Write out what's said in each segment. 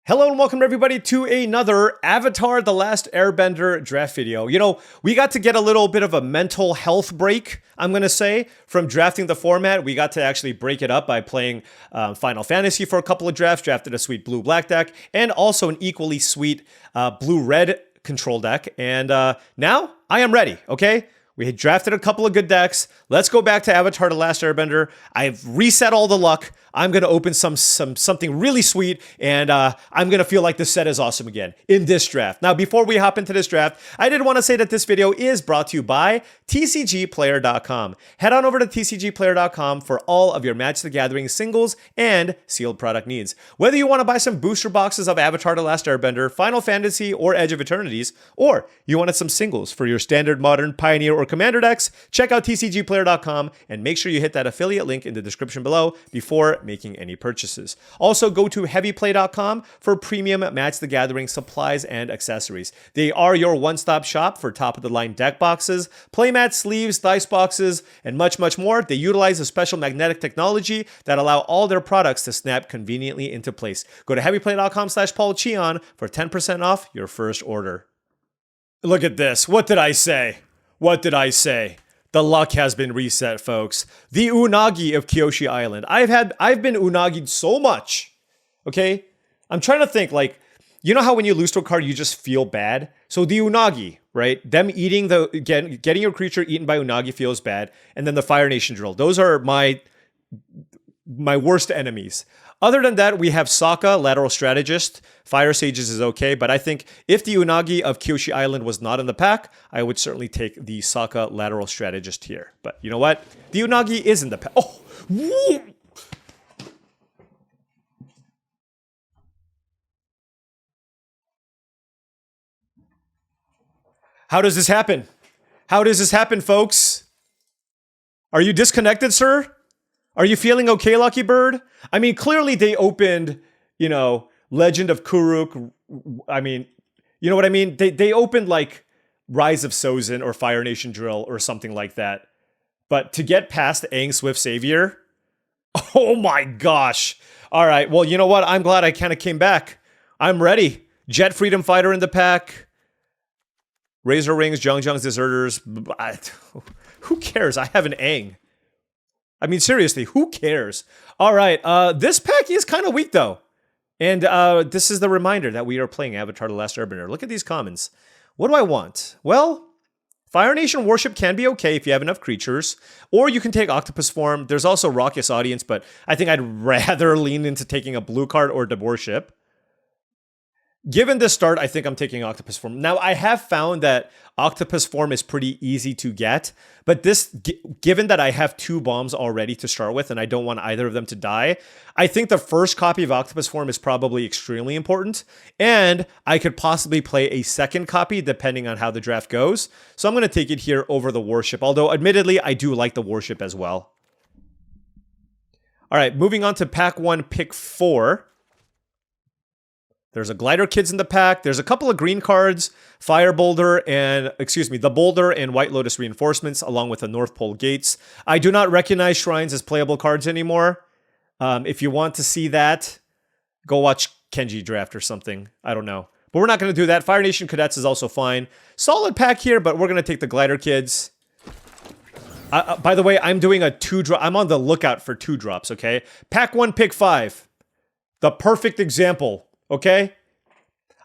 Hello and welcome everybody to another Avatar: The Last Airbender draft video. You know, we got to get a little bit of a mental health break, I'm going to say, from drafting the format. We got to actually break it up by playing Final Fantasy for a couple of drafts, drafted a sweet blue-black deck, and also an equally sweet blue-red control deck. And now I am ready, okay? We had drafted a couple of good decks. Let's go back to Avatar: The Last Airbender. I've reset all the luck. I'm going to open something really sweet, and I'm going to feel like the set is awesome again in this draft. Now, before we hop into this draft, I did want to say that this video is brought to you by TCGplayer.com. Head on over to TCGplayer.com for all of your Magic the Gathering singles and sealed product needs. Whether you want to buy some booster boxes of Avatar: The Last Airbender, Final Fantasy, or Edge of Eternities, or you wanted some singles for your standard, modern, Pioneer, or Commander decks, check out TCGplayer.com and make sure you hit that affiliate link in the description below before making any purchases. Also, go to heavyplay.com for premium Magic the Gathering supplies and accessories. They are your one-stop shop for top-of-the-line deck boxes, playmats, sleeves, dice boxes, and much, much more. They utilize a special magnetic technology that allow all their products to snap conveniently into place. Go to heavyplay.com/paulcheon for 10% off your first order. Look at this. What did I say? What did I say? The luck has been reset, folks. The unagi of Kyoshi Island. I've been unagi'd so much. Okay? I'm trying to think, like, you know how when you lose to a card, you just feel bad? So the unagi, right? Them eating getting your creature eaten by unagi feels bad. And then the Fire Nation drill. Those are my worst enemies. Other than that, we have Sokka, Lateral Strategist. Fire Sages is okay, but I think if the Unagi of Kyoshi Island was not in the pack, I would certainly take the Sokka Lateral Strategist here. But you know what? The Unagi is in the pack. Oh! Woo! How does this happen? How does this happen, folks? Are you disconnected, sir? Are you feeling okay, Lucky Bird? I mean, clearly they opened, you know, Legend of Kuruk. I mean, you know what I mean? They opened like Rise of Sozin or Fire Nation Drill or something like that. But to get past Aang Swift Savior, oh my gosh. All right, well, you know what? I'm glad I kind of came back. I'm ready. Jet Freedom Fighter in the pack. Razor Rings, Zhang's Deserters. Who cares? I have an Aang. I mean, seriously, who cares? All right, this pack is kind of weak, though. And this is the reminder that we are playing Avatar: The Last Airbender. Look at these commons. What do I want? Well, Fire Nation Worship can be okay if you have enough creatures. Or you can take Octopus Form. There's also Raucous Audience, but I think I'd rather lean into taking a blue card or the Worship. Given this start, I think I'm taking Octopus Form. Now, I have found that Octopus Form is pretty easy to get, but given that I have two bombs already to start with and I don't want either of them to die, I think the first copy of Octopus Form is probably extremely important, and I could possibly play a second copy depending on how the draft goes. So I'm going to take it here over the Worship, although admittedly, I do like the Worship as well. All right, moving on to pack 1, pick 4. There's a Glider Kids in the pack. There's a couple of green cards, the Boulder and White Lotus Reinforcements, along with the North Pole Gates. I do not recognize Shrines as playable cards anymore. If you want to see that, go watch Kenji Draft or something. I don't know. But we're not going to do that. Fire Nation Cadets is also fine. Solid pack here, but we're going to take the Glider Kids. By the way, I'm doing a 2-drop. I'm on the lookout for 2-drops, okay? Pack 1, pick 5. The perfect example. Okay?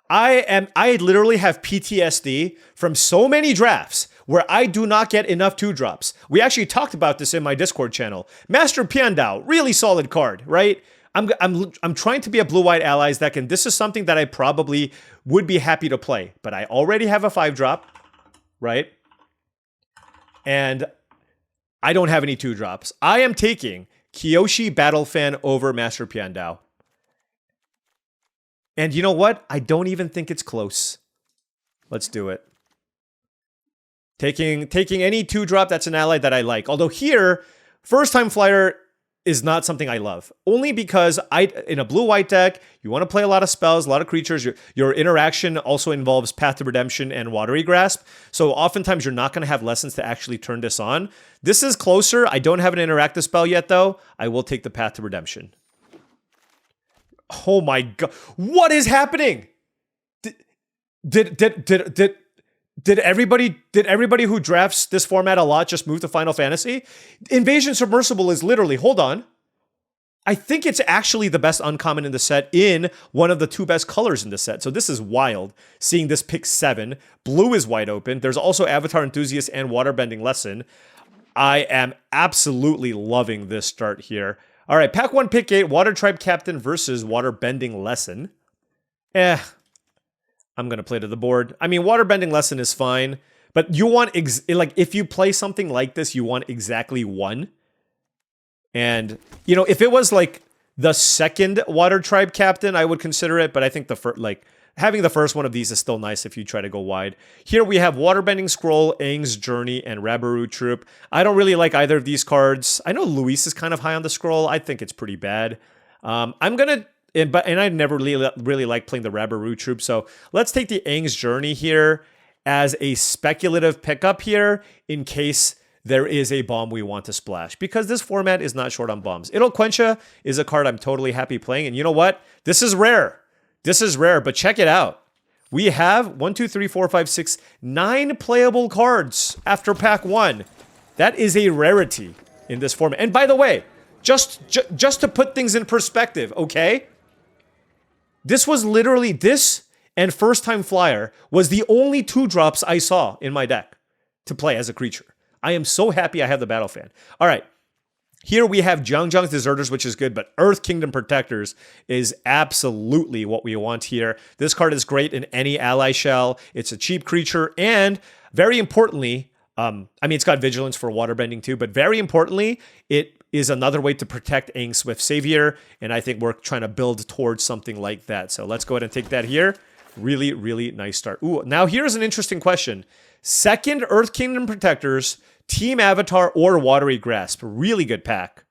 I literally have PTSD from so many drafts where I do not get enough 2-drops. We actually talked about this in my Discord channel. Master Piandao, really solid card, right? I'm trying to be a blue-white allies deck, and this is something that I probably would be happy to play. But I already have a 5-drop, right? And I don't have any 2-drops. I am taking Kyoshi Battlefan over Master Piandao. And you know what? I don't even think it's close. Let's do it. Taking any 2-drop that's an ally that I like. Although here, First Time Flyer is not something I love. Only because in a blue-white deck, you want to play a lot of spells, a lot of creatures. Your interaction also involves Path to Redemption and Watery Grasp. So oftentimes you're not going to have lessons to actually turn this on. This is closer. I don't have an interactive spell yet, though. I will take the Path to Redemption. Oh my god. What is happening? Did everybody who drafts this format a lot just move to Final Fantasy? Invasion Submersible is literally, hold on. I think it's actually the best uncommon in the set in one of the 2 best colors in the set. So this is wild, seeing this pick 7. Blue is wide open. There's also Avatar Enthusiast and Waterbending Lesson. I am absolutely loving this start here. All right, pack 1, pick 8, Water Tribe Captain versus Waterbending Lesson. I'm going to play to the board. I mean, Waterbending Lesson is fine, but you want, like, if you play something like this, you want exactly 1. And, you know, if it was like the second Water Tribe Captain, I would consider it. But I think the first, like, having the first one of these is still nice if you try to go wide. Here we have Waterbending Scroll, Aang's Journey, and Rabaru Troop. I don't really like either of these cards. I know Luis is kind of high on the scroll. I think it's pretty bad. I'm gonna, and I never really like playing the Rabaru Troop. So let's take the Aang's Journey here as a speculative pickup here in case there is a bomb we want to splash, because this format is not short on bombs. It'll Quencha is a card I'm totally happy playing. And you know what? This is rare. This is rare, but check it out. We have 1, 2, 3, 4, 5, 6, 9 playable cards after pack 1. That is a rarity in this format. And by the way, just to put things in perspective, okay? This was literally, this and First Time Flyer was the only 2 drops I saw in my deck to play as a creature. I am so happy I have the Battle Fan. All right. Here we have Jiangjiang's Deserters, which is good, but Earth Kingdom Protectors is absolutely what we want here. This card is great in any ally shell. It's a cheap creature, and very importantly, I mean, it's got Vigilance for Waterbending too, but very importantly, it is another way to protect Aang Swift Savior, and I think we're trying to build towards something like that. So let's go ahead and take that here. Really, really nice start. Ooh, now here's an interesting question. Second Earth Kingdom Protectors, Team Avatar, or Watery Grasp. Really good pack.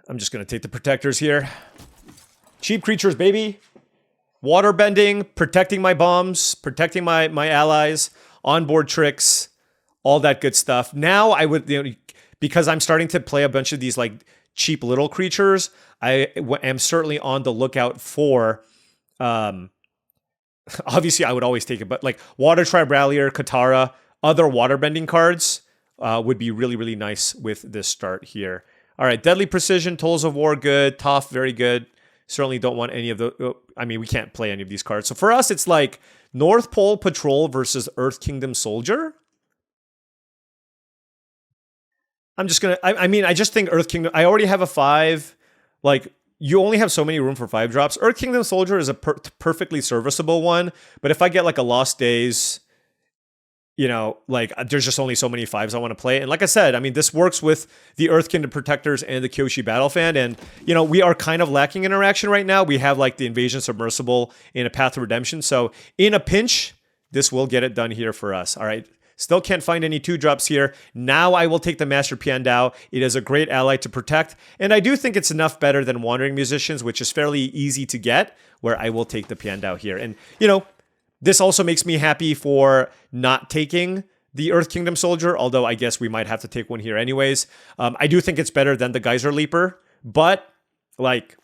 I'm just going to take the Protectors here. Cheap creatures, baby. Waterbending, protecting my bombs, protecting my allies, onboard tricks, all that good stuff. Now I would, you know, because I'm starting to play a bunch of these like cheap little creatures, I am certainly on the lookout for, obviously I would always take it, but like Water Tribe Rallier, Katara, other waterbending cards would be really, really nice with this start here. All right, Deadly Precision, Tolls of War, good. Toph, very good. Certainly don't want any of the... I mean, we can't play any of these cards. So for us, it's like North Pole Patrol versus Earth Kingdom Soldier. I'm just going to... I mean, I just think Earth Kingdom... I already have a 5. Like, you only have so many room for 5 drops. Earth Kingdom Soldier is a perfectly serviceable one. But if I get like a Lost Days... You know, like, there's just only so many 5s I want to play. And like I said, I mean, this works with the Earth Kingdom Protectors and the Kyoshi Battle Fan. And, you know, we are kind of lacking interaction right now. We have, like, the Invasion Submersible in a Path to Redemption. So, in a pinch, this will get it done here for us. All right. Still can't find any 2-drops here. Now I will take the Master Piandao. It is a great ally to protect. And I do think it's enough better than Wandering Musicians, which is fairly easy to get, where I will take the Piandao here. And, you know, this also makes me happy for not taking the Earth Kingdom Soldier, although I guess we might have to take one here anyways. I do think it's better than the Geyser Leaper, but like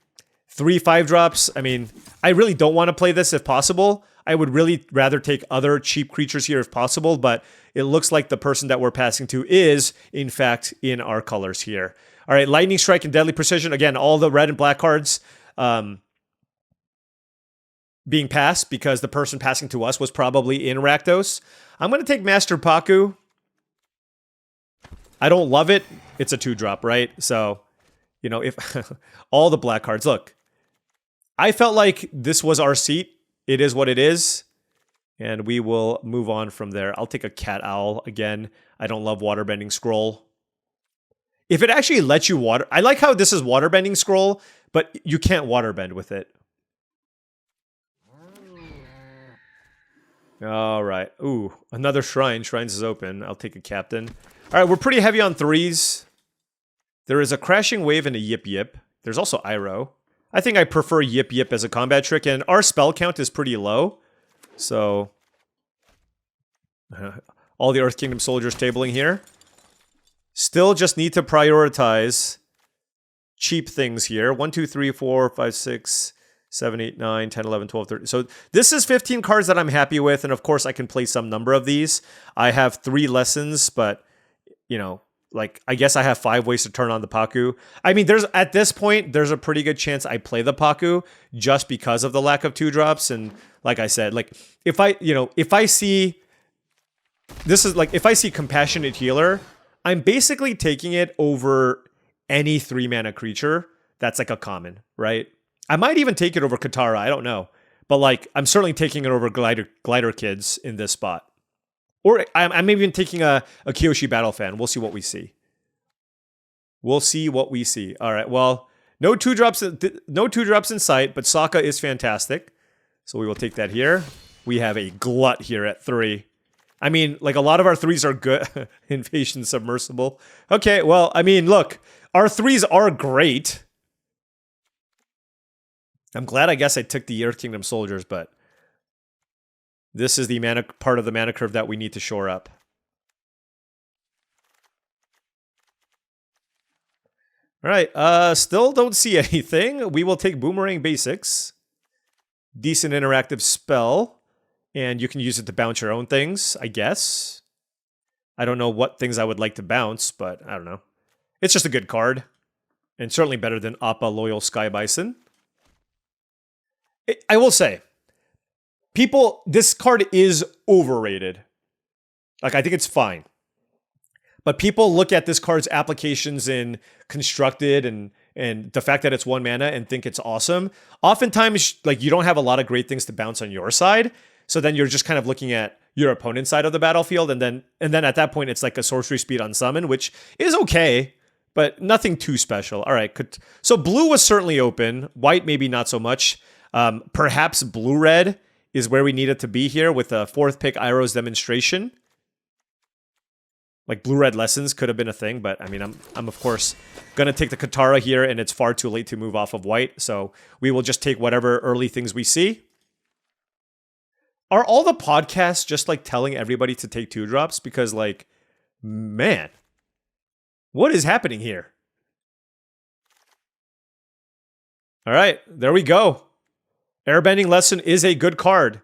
3 5-drops, I mean, I really don't want to play this if possible. I would really rather take other cheap creatures here if possible, but it looks like the person that we're passing to is, in fact, in our colors here. All right, Lightning Strike and Deadly Precision. Again, all the red and black cards being passed because the person passing to us was probably in Rakdos. I'm going to take Master Paku. I don't love it. It's a 2-drop, right? So, you know, if all the black cards, look, I felt like this was our seat. It is what it is. And we will move on from there. I'll take a Cat Owl again. I don't love Waterbending Scroll. If it actually lets you water, I like how this is Waterbending Scroll, but you can't waterbend with it. All right. Ooh, another Shrine. Shrines is open. I'll take a Captain. All right, we're pretty heavy on 3s. There is a Crashing Wave and a Yip Yip. There's also Iroh. I think I prefer Yip Yip as a combat trick, and our spell count is pretty low. So, all the Earth Kingdom soldiers tabling here. Still just need to prioritize cheap things here. 1, 2, 3, 4, 5, 6, 7, 8, 9, 10, 11, 12, 13. So this is 15 cards that I'm happy with. And of course, I can play some number of these. I have 3 lessons, but, you know, like, I guess I have 5 ways to turn on the Paku. I mean, at this point, there's a pretty good chance I play the Paku just because of the lack of 2-drops. And like I said, like, if I see Compassionate Healer, I'm basically taking it over any 3-mana creature that's like a common, right? I might even take it over Katara, I don't know. But like, I'm certainly taking it over Glider Kids in this spot. Or I'm even taking a Kyoshi Battle Fan. We'll see what we see. We'll see what we see. All right, well, no 2-drops in sight, but Sokka is fantastic. So we will take that here. We have a glut here at 3. I mean, like, a lot of our 3s are good. Invasion Submersible. Okay, well, I mean, look, our 3s are great. I'm glad, I guess, I took the Earth Kingdom Soldiers, but this is the part of the mana curve that we need to shore up. All right, still don't see anything. We will take Boomerang Basics. Decent interactive spell. And you can use it to bounce your own things, I guess. I don't know what things I would like to bounce, but I don't know. It's just a good card. And certainly better than Appa Loyal Sky Bison. I will say, this card is overrated. Like, I think it's fine. But people look at this card's applications in Constructed and the fact that it's 1 mana and think it's awesome. Oftentimes, like, you don't have a lot of great things to bounce on your side. So then you're just kind of looking at your opponent's side of the battlefield. And then at that point, it's like a sorcery speed on summon, which is okay, but nothing too special. All right. So blue was certainly open. White, maybe not so much. Perhaps blue-red is where we needed to be here with a 4th pick Iroh's Demonstration. Like, blue-red lessons could have been a thing, but I mean, I'm of course going to take the Katara here, and it's far too late to move off of white. So we will just take whatever early things we see. Are all the podcasts just like telling everybody to take 2-drops? Because, like, man, what is happening here? All right, there we go. Airbending Lesson is a good card.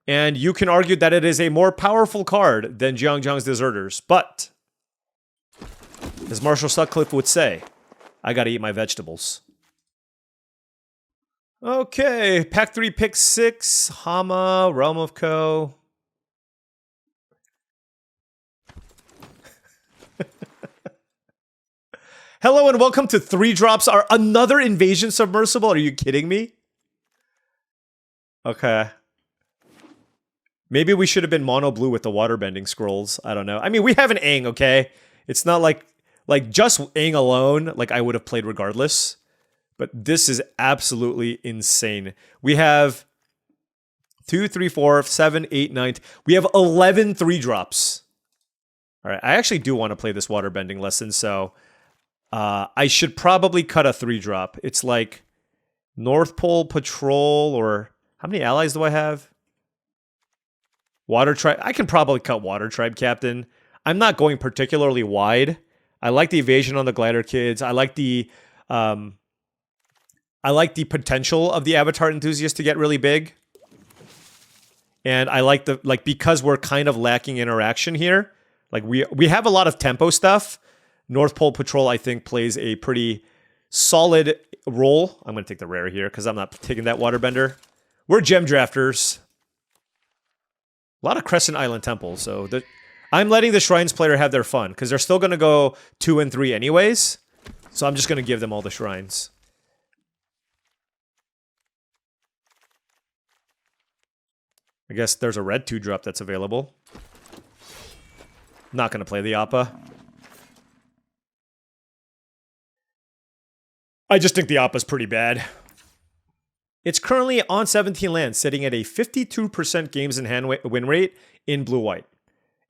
And you can argue that it is a more powerful card than Jiang Deserters. But, as Marshall Sutcliffe would say, I gotta eat my vegetables. Okay, Pack 3, Pick 6, Hama, Realm of Co. Hello and welcome to 3-drops. Another Invasion Submersible? Are you kidding me? Okay. Maybe we should have been mono blue with the waterbending scrolls. I don't know. I mean, we have an Aang, okay? It's not like just Aang alone, like, I would have played regardless. But this is absolutely insane. We have 2, 3, 4, 7, 8, 9. We have 11 3-drops. All right, I actually do want to play this waterbending lesson, so I should probably cut a 3-drop. It's like North Pole Patrol, or how many allies do I have? Water Tribe. I can probably cut Water Tribe Captain. I'm not going particularly wide. I like the evasion on the Glider Kids. I like the potential of the Avatar Enthusiast to get really big. And I like because we're kind of lacking interaction here. Like, we have a lot of tempo stuff. North Pole Patrol, I think, plays a pretty solid role. I'm going to take the rare here because I'm not taking that waterbender. We're gem drafters. A lot of Crescent Island temples, so I'm letting the Shrines player have their fun because they're still going to go 2 and 3 anyways. So I'm just going to give them all the Shrines. I guess there's a red 2-drop that's available. Not going to play the Appa. I just think the Appa's pretty bad. It's currently on 17 lands, sitting at a 52% games in hand win rate in blue-white.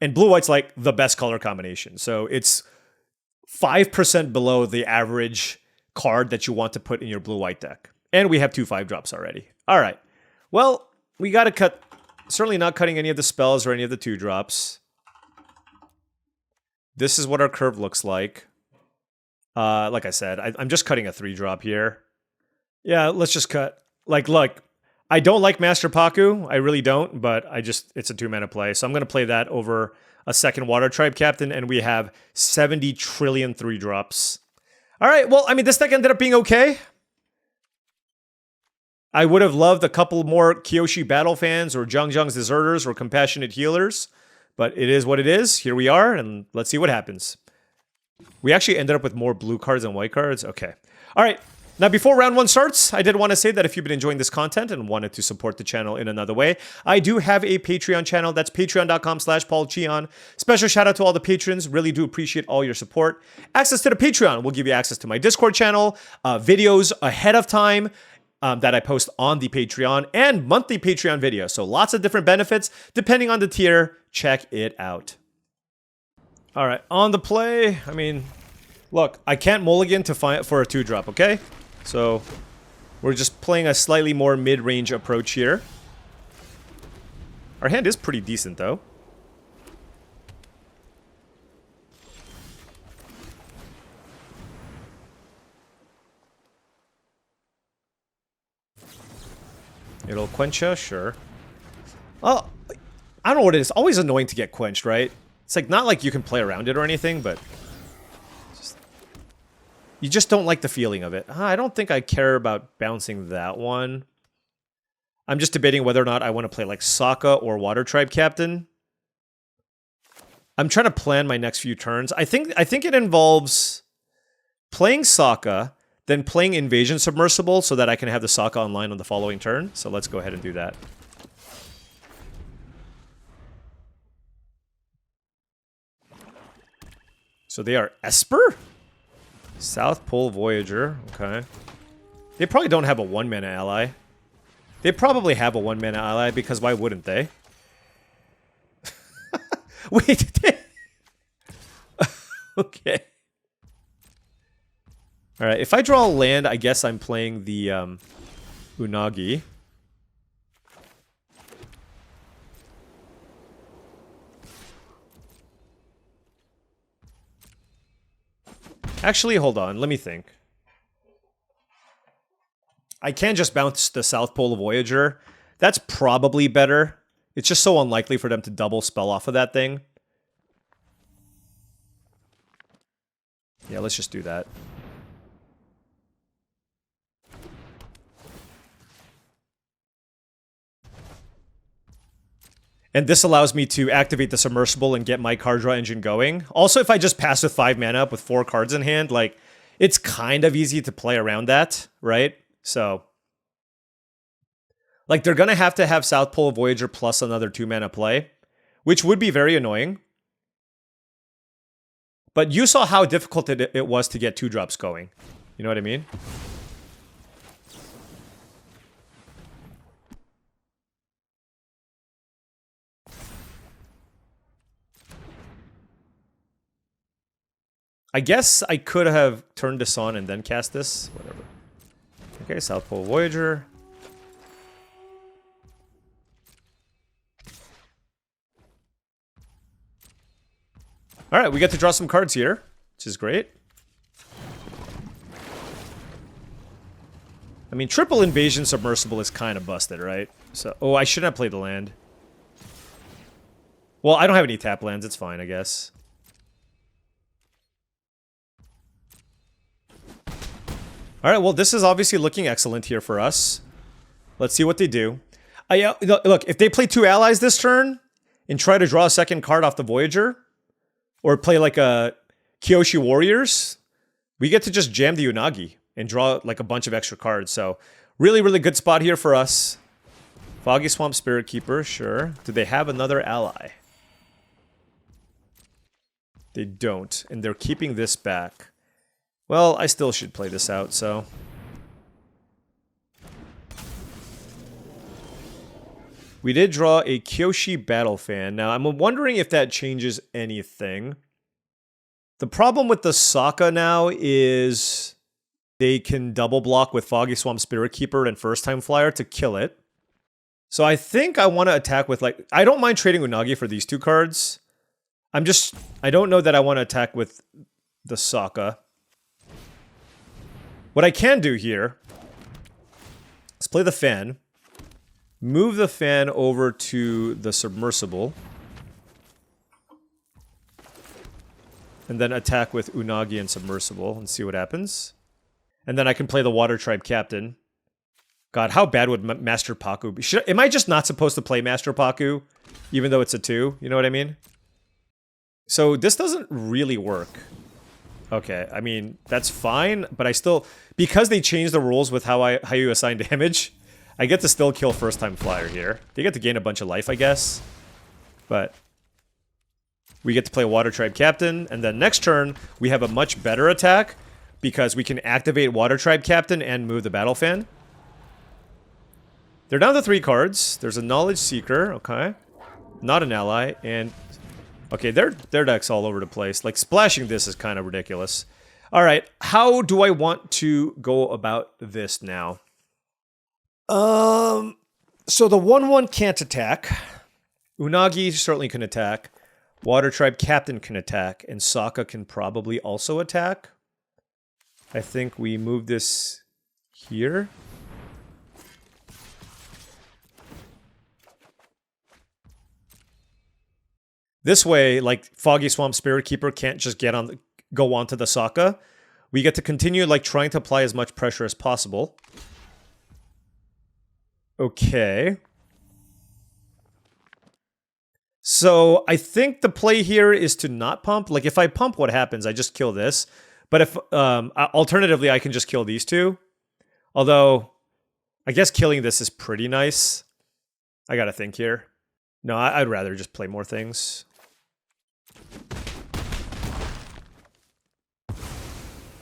And blue-white's like the best color combination. So it's 5% below the average card that you want to put in your blue-white deck. And we have 2 5-drops already. All right. Well, we got to cut. Certainly not cutting any of the spells or any of the 2-drops. This is what our curve looks like. Like I said, I'm just cutting a 3-drop here. Yeah, let's just cut. Like, look, I don't like Master Paku. I really don't, but it's a 2-mana play. So I'm going to play that over a second Water Tribe Captain, and we have 70 trillion 3-drops. All right, well, I mean, this deck ended up being okay. I would have loved a couple more Kyoshi Battle Fans or Zhang's Deserters or Compassionate Healers, but it is what it is. Here we are, and let's see what happens. We actually ended up with more blue cards than white cards. Okay. All right. Now, before round 1 starts, I did want to say that if you've been enjoying this content and wanted to support the channel in another way, I do have a Patreon channel. That's patreon.com/paulcheon. Special shout out to all the patrons. Really do appreciate all your support. Access to the Patreon will give you access to my Discord channel, videos ahead of time that I post on the Patreon, and monthly Patreon videos. So lots of different benefits depending on the tier. Check it out. All right, on the play. I mean, look, I can't mulligan for a 2-drop, okay? So we're just playing a slightly more mid-range approach here. Our hand is pretty decent, though. It'll quench us, sure. Oh, I don't know what it is. Always annoying to get quenched, right? It's like not like you can play around it or anything, but you just don't like the feeling of it. I don't think I care about bouncing that one. I'm just debating whether or not I want to play like Sokka or Water Tribe Captain. I'm trying to plan my next few turns. I think it involves playing Sokka, then playing Invasion Submersible so that I can have the Sokka online on the following turn. So let's go ahead and do that. So they are Esper? South Pole Voyager, okay. They probably don't have a 1-mana ally. They probably have a 1-mana ally, because why wouldn't they? Wait, okay. Alright, if I draw a land, I guess I'm playing the Unagi. Actually, hold on. Let me think. I can just bounce the South Pole Voyager. That's probably better. It's just so unlikely for them to double spell off of that thing. Yeah, let's just do that. And this allows me to activate the Submersible and get my card draw engine going. Also, if I just pass with 5 mana up with 4 cards in hand, like, it's kind of easy to play around that, right? So, like, they're going to have South Pole Voyager plus another 2-mana play, which would be very annoying. But you saw how difficult it was to get 2-drops going. You know what I mean? I guess I could have turned this on and then cast this. Whatever. Okay, South Pole Voyager. Alright, we get to draw some cards here, which is great. I mean, triple Invasion Submersible is kind of busted, right? So, oh, I shouldn't have played the land. Well, I don't have any tap lands, it's fine, I guess. Alright, well, this is obviously looking excellent here for us. Let's see what they do. Look, if they play 2 allies this turn and try to draw a second card off the Voyager, or play like a Kyoshi Warriors, we get to just jam the Unagi and draw like a bunch of extra cards. So, really, really good spot here for us. Foggy Swamp Spirit Keeper, sure. Do they have another ally? They don't, and they're keeping this back. Well, I still should play this out, so... We did draw a Kyoshi Battle Fan. Now, I'm wondering if that changes anything. The problem with the Sokka now is they can double block with Foggy Swamp Spirit Keeper and First Time Flyer to kill it. So I think I want to attack with, like... I don't mind trading Unagi for these 2 cards. I don't know that I want to attack with the Sokka. What I can do here, let's play the fan. Move the fan over to the submersible. And then attack with Unagi and submersible and see what happens. And then I can play the Water Tribe Captain. God, how bad would Master Paku be? Am I just not supposed to play Master Paku? Even though it's a 2? You know what I mean? So this doesn't really work. Okay, I mean, that's fine, but I still... Because they changed the rules with how you assign damage, I get to still kill first-time flyer here. They get to gain a bunch of life, I guess. But we get to play Water Tribe Captain, and then next turn, we have a much better attack because we can activate Water Tribe Captain and move the Battle Fan. They're down to 3 cards. There's a Knowledge Seeker, okay. Not an ally, and... Okay, their deck's all over the place. Like, splashing this is kind of ridiculous. Alright, how do I want to go about this now? So the 1/1 can't attack. Unagi certainly can attack. Water Tribe Captain can attack. And Sokka can probably also attack. I think we move this here. This way, like, Foggy Swamp Spirit Keeper can't just go onto the Sokka. We get to continue, like, trying to apply as much pressure as possible. Okay. So, I think the play here is to not pump. Like, if I pump, what happens? I just kill this. But if, alternatively, I can just kill these two. Although, I guess killing this is pretty nice. I gotta think here. No, I'd rather just play more things.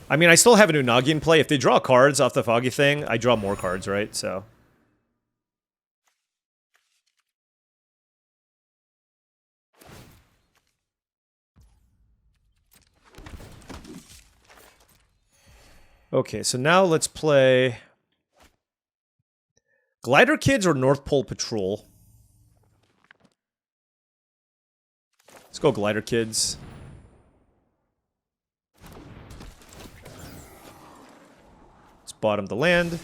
I mean, I still have an Unagi in play. If they draw cards off the Foggy thing, I draw more cards, right? So... Okay, so now let's play... Glider Kids or North Pole Patrol? Let's go Glider Kids. Let's bottom the land.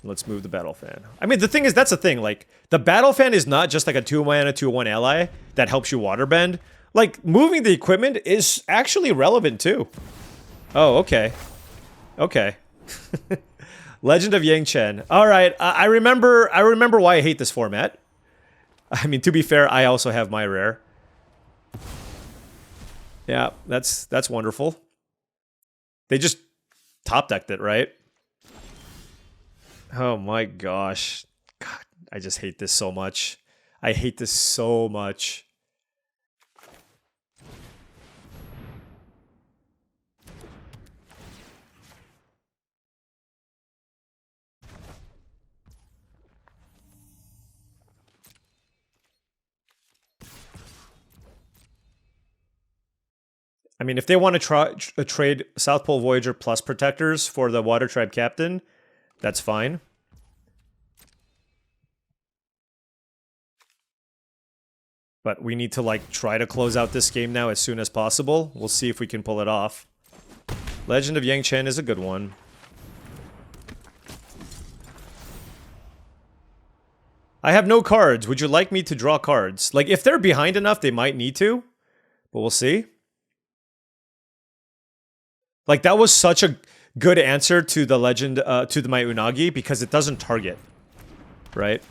Let's move the Battle Fan. I mean, the thing is, that's the thing. Like, the Battle Fan is not just like a 2-mana, 2-1 ally that helps you waterbend. Like, moving the equipment is actually relevant too. Oh, okay. Okay. Legend of Yang Chen. Alright, I remember why I hate this format. I mean, to be fair, I also have my rare. Yeah, that's wonderful. They just top-decked it, right? Oh my gosh. God, I just hate this so much. I hate this so much. I mean, if they want to trade South Pole Voyager plus Protectors for the Water Tribe Captain, that's fine. But we need to, like, try to close out this game now as soon as possible. We'll see if we can pull it off. Legend of Yang Chen is a good one. I have no cards. Would you like me to draw cards? Like, if they're behind enough, they might need to. But we'll see. Like, that was such a good answer to the legend, to my Unagi, because it doesn't target. Right?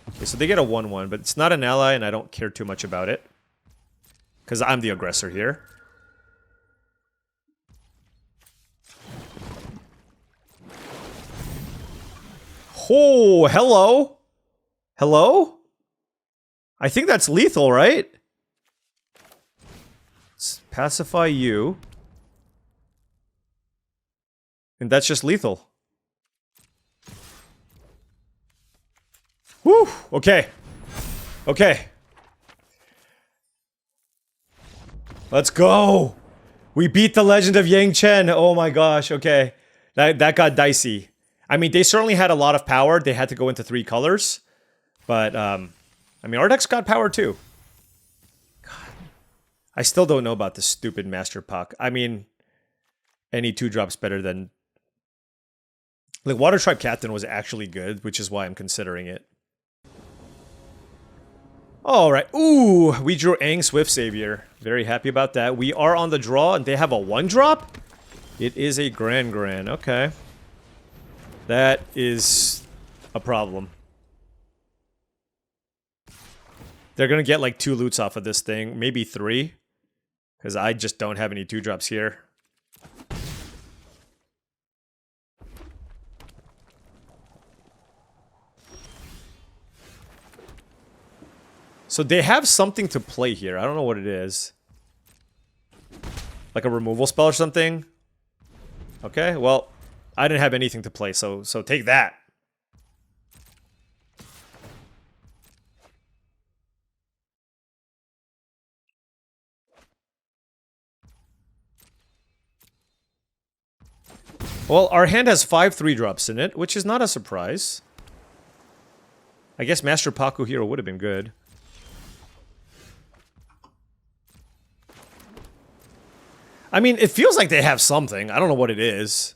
Okay, so they get a 1/1, but it's not an ally, and I don't care too much about it. Because I'm the aggressor here. Oh, hello? Hello? I think that's lethal, right? Let's pacify you. And that's just lethal. Whew, okay. Okay. Let's go! We beat the Legend of Yang Chen! Oh my gosh, okay. That got dicey. I mean, they certainly had a lot of power. They had to go into 3 colors. But, I mean, our deck's got power too. God. I still don't know about this stupid Master Puck. I mean, any 2-drop's better than... Like, Water Tribe Captain was actually good, which is why I'm considering it. Alright. Ooh, we drew Aang Swift Savior. Very happy about that. We are on the draw, and they have a 1-drop? It is a Grand. Okay. That is a problem. They're gonna get like 2 loots off of this thing. Maybe 3. Because I just don't have any 2-drops here. So they have something to play here. I don't know what it is. Like a removal spell or something? Okay, well, I didn't have anything to play, so take that. Well, our hand has 5 3-drops in it, which is not a surprise. I guess Master Paku Hero would have been good. I mean, it feels like they have something. I don't know what it is.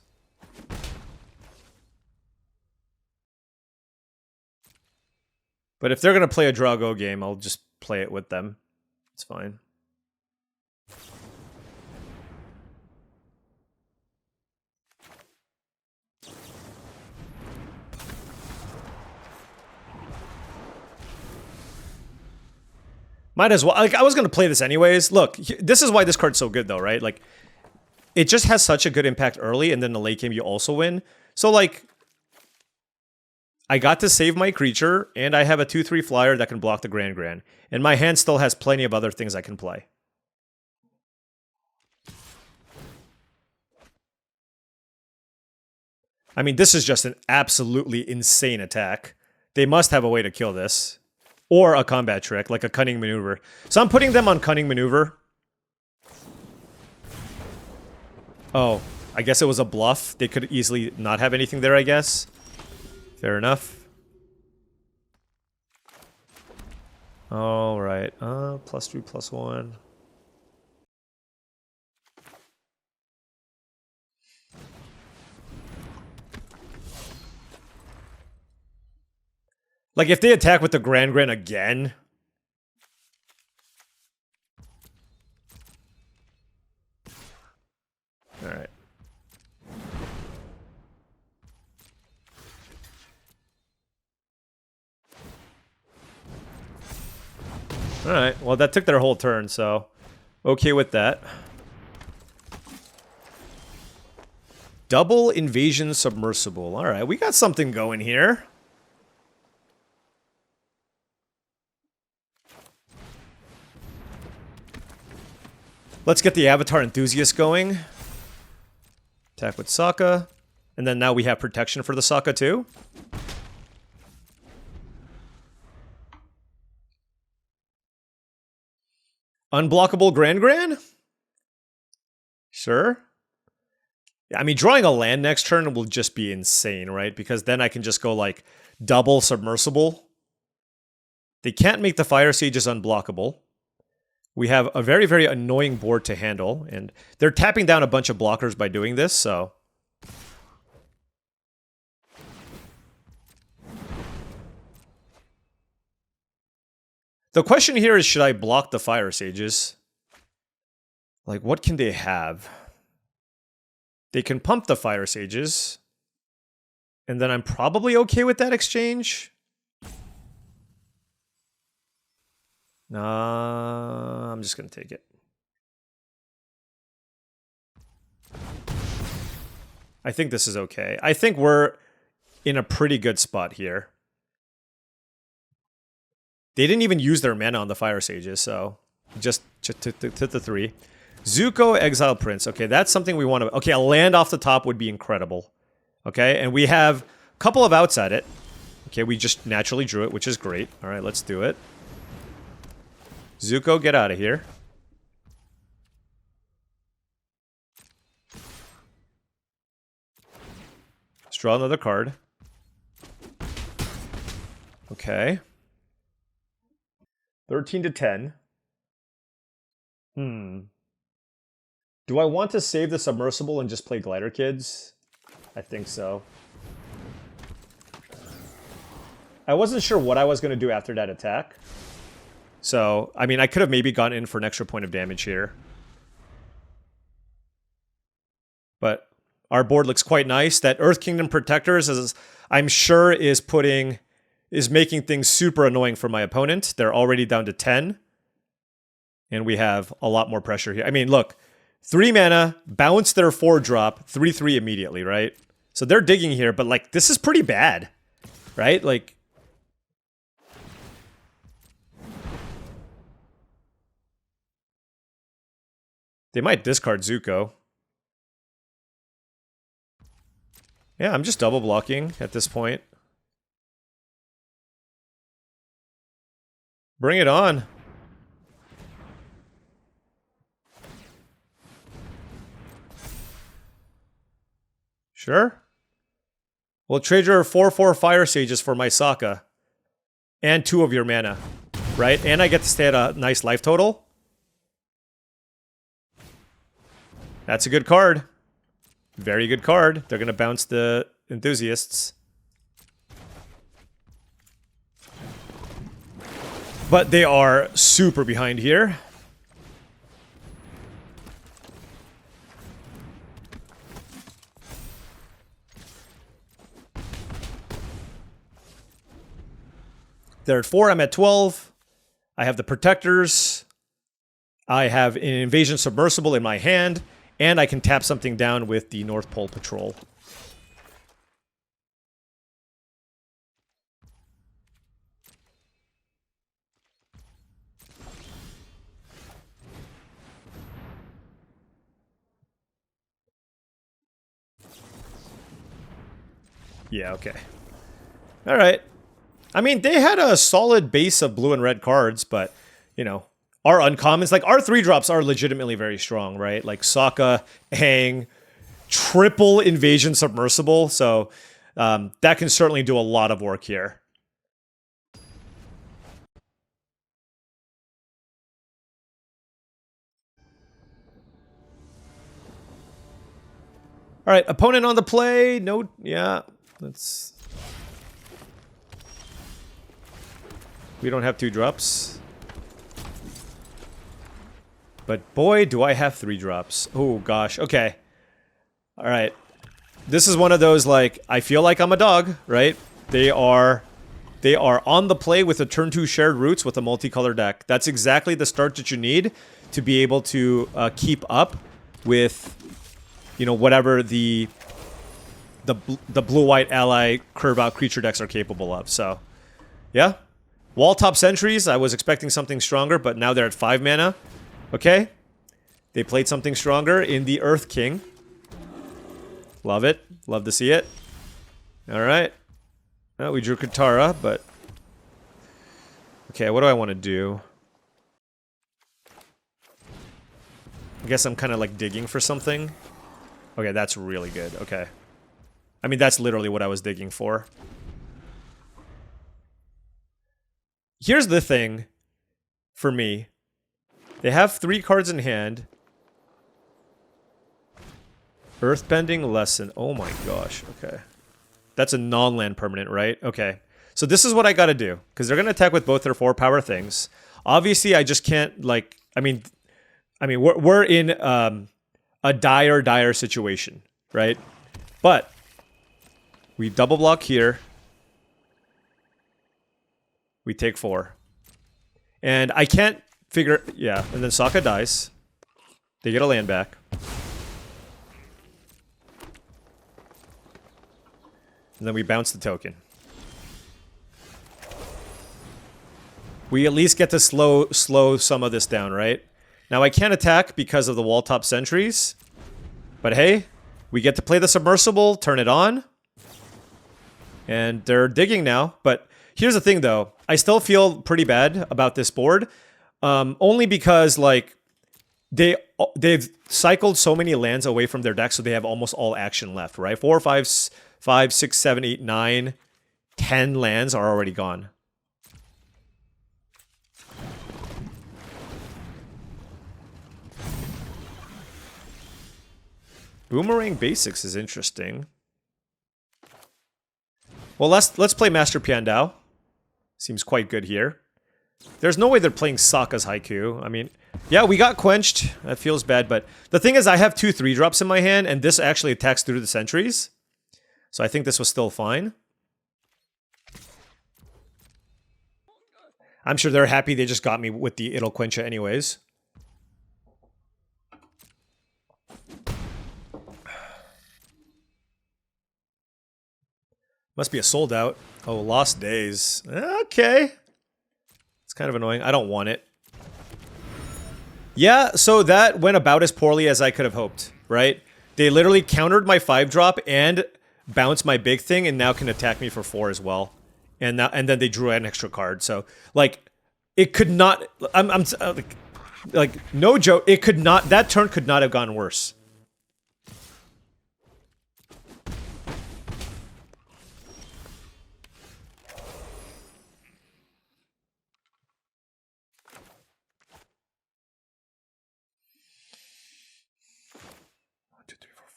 But if they're going to play a draw-go game, I'll just play it with them. It's fine. Might as well. Like, I was going to play this anyways. Look, this is why this card's so good, though, right? Like, it just has such a good impact early, and then the late game you also win. So, like, I got to save my creature, and I have a 2/3 flyer that can block the Grand. And my hand still has plenty of other things I can play. I mean, this is just an absolutely insane attack. They must have a way to kill this. Or a combat trick, like a Cunning Maneuver. So I'm putting them on Cunning Maneuver. Oh, I guess it was a bluff. They could easily not have anything there, I guess. Fair enough. Alright, +3/+1. Like, if they attack with the Grand again... Alright. Alright, well that took their whole turn, so... Okay with that. Double Invasion Submersible. Alright, we got something going here. Let's get the Avatar Enthusiast going. Attack with Sokka. And then now we have protection for the Sokka too. Unblockable Grand? Sure. I mean, drawing a land next turn will just be insane, right? Because then I can just go like double Submersible. They can't make the Fire Sages unblockable. We have a very, very annoying board to handle, and they're tapping down a bunch of blockers by doing this, so... The question here is, should I block the Fire Sages? Like, what can they have? They can pump the Fire Sages, and then I'm probably okay with that exchange. Nah, I'm just gonna take it. I think this is okay. I think we're in a pretty good spot here. They didn't even use their mana on the Fire Sages, so just to the 3. Zuko, Exile Prince. Okay, that's something we want to... Okay, a land off the top would be incredible. Okay, and we have a couple of outs at it. Okay, we just naturally drew it, which is great. All right, let's do it. Zuko, get out of here. Let's draw another card. Okay. 13 to 10. Do I want to save the Submersible and just play Glider Kids? I think so. I wasn't sure what I was going to do after that attack. So, I mean, I could have maybe gone in for an extra point of damage here. But our board looks quite nice. That Earth Kingdom Protectors, is, I'm sure, is making things super annoying for my opponent. They're already down to 10. And we have a lot more pressure here. I mean, look. 3 mana, bounce their 4-drop, 3/3 immediately, right? So they're digging here, but, like, this is pretty bad. Right? Like... They might discard Zuko. Yeah, I'm just double blocking at this point. Bring it on. Sure. We'll trade your 4/4 Fire Sages for my Sokka. And 2 of your mana. Right? And I get to stay at a nice life total. That's a good card. Very good card. They're going to bounce the Enthusiasts. But they are super behind here. They're at 4, I'm at 12. I have the Protectors. I have an Invasion Submersible in my hand. And I can tap something down with the North Pole Patrol. Yeah, okay. Alright. I mean, they had a solid base of blue and red cards, but, you know, our uncommons, like, our 3-drops are legitimately very strong, right? Like, Sokka, Aang, triple Invasion Submersible, so that can certainly do a lot of work here. Alright, opponent on the play. No, yeah, let's... We don't have 2-drops. But boy, do I have 3-drops. Oh, gosh. Okay. Alright. This is one of those, like, I feel like I'm a dog, right? They are on the play with a turn 2 shared roots with a multicolor deck. That's exactly the start that you need to be able to keep up with, you know, whatever the blue-white ally curve-out creature decks are capable of. So, yeah. Wall top sentries, I was expecting something stronger, but now they're at 5 mana. Okay. They played something stronger in the Earth King. Love it. Love to see it. Alright. Well, we drew Katara, but... Okay, what do I want to do? I guess I'm kind of like digging for something. Okay, that's really good. Okay. I mean, that's literally what I was digging for. Here's the thing for me. They have 3 cards in hand. Earthbending Lesson. Oh my gosh. Okay. That's a non-land permanent, right? Okay. So this is what I gotta do. Because they're gonna attack with both their 4-power things. Obviously, I just can't, like... I mean, we're in a dire situation, right? But we double block here. We take 4. And I can't figure... Yeah, and then Sokka dies. They get a land back. And then we bounce the token. We at least get to slow some of this down, right? Now I can't attack because of the wall top sentries. But hey, we get to play the Submersible, turn it on. And they're digging now. But here's the thing though. I still feel pretty bad about this board. Only because, like, they've cycled so many lands away from their deck, so they have almost all action left, right? 4, 5, 6, 7, 8, 9, 10 lands are already gone. Boomerang Basics is interesting. Well, let's play Master Piandao. Seems quite good here. There's no way they're playing Sokka's Haiku. I mean, yeah, we got quenched. That feels bad, but the thing is I have 2 3-drops in my hand, and this actually attacks through the sentries. So I think this was still fine. I'm sure they're happy they just got me with the It'll Quencha anyways. Must be a sold out. Oh, Lost Days. Okay. It's kind of annoying. I don't want it. Yeah, so that went about as poorly as I could have hoped, right? They literally countered my 5-drop and bounced my big thing and now can attack me for 4 as well. And then they drew an extra card. So, like, it could not... like, no joke. It could not... That turn could not have gone worse.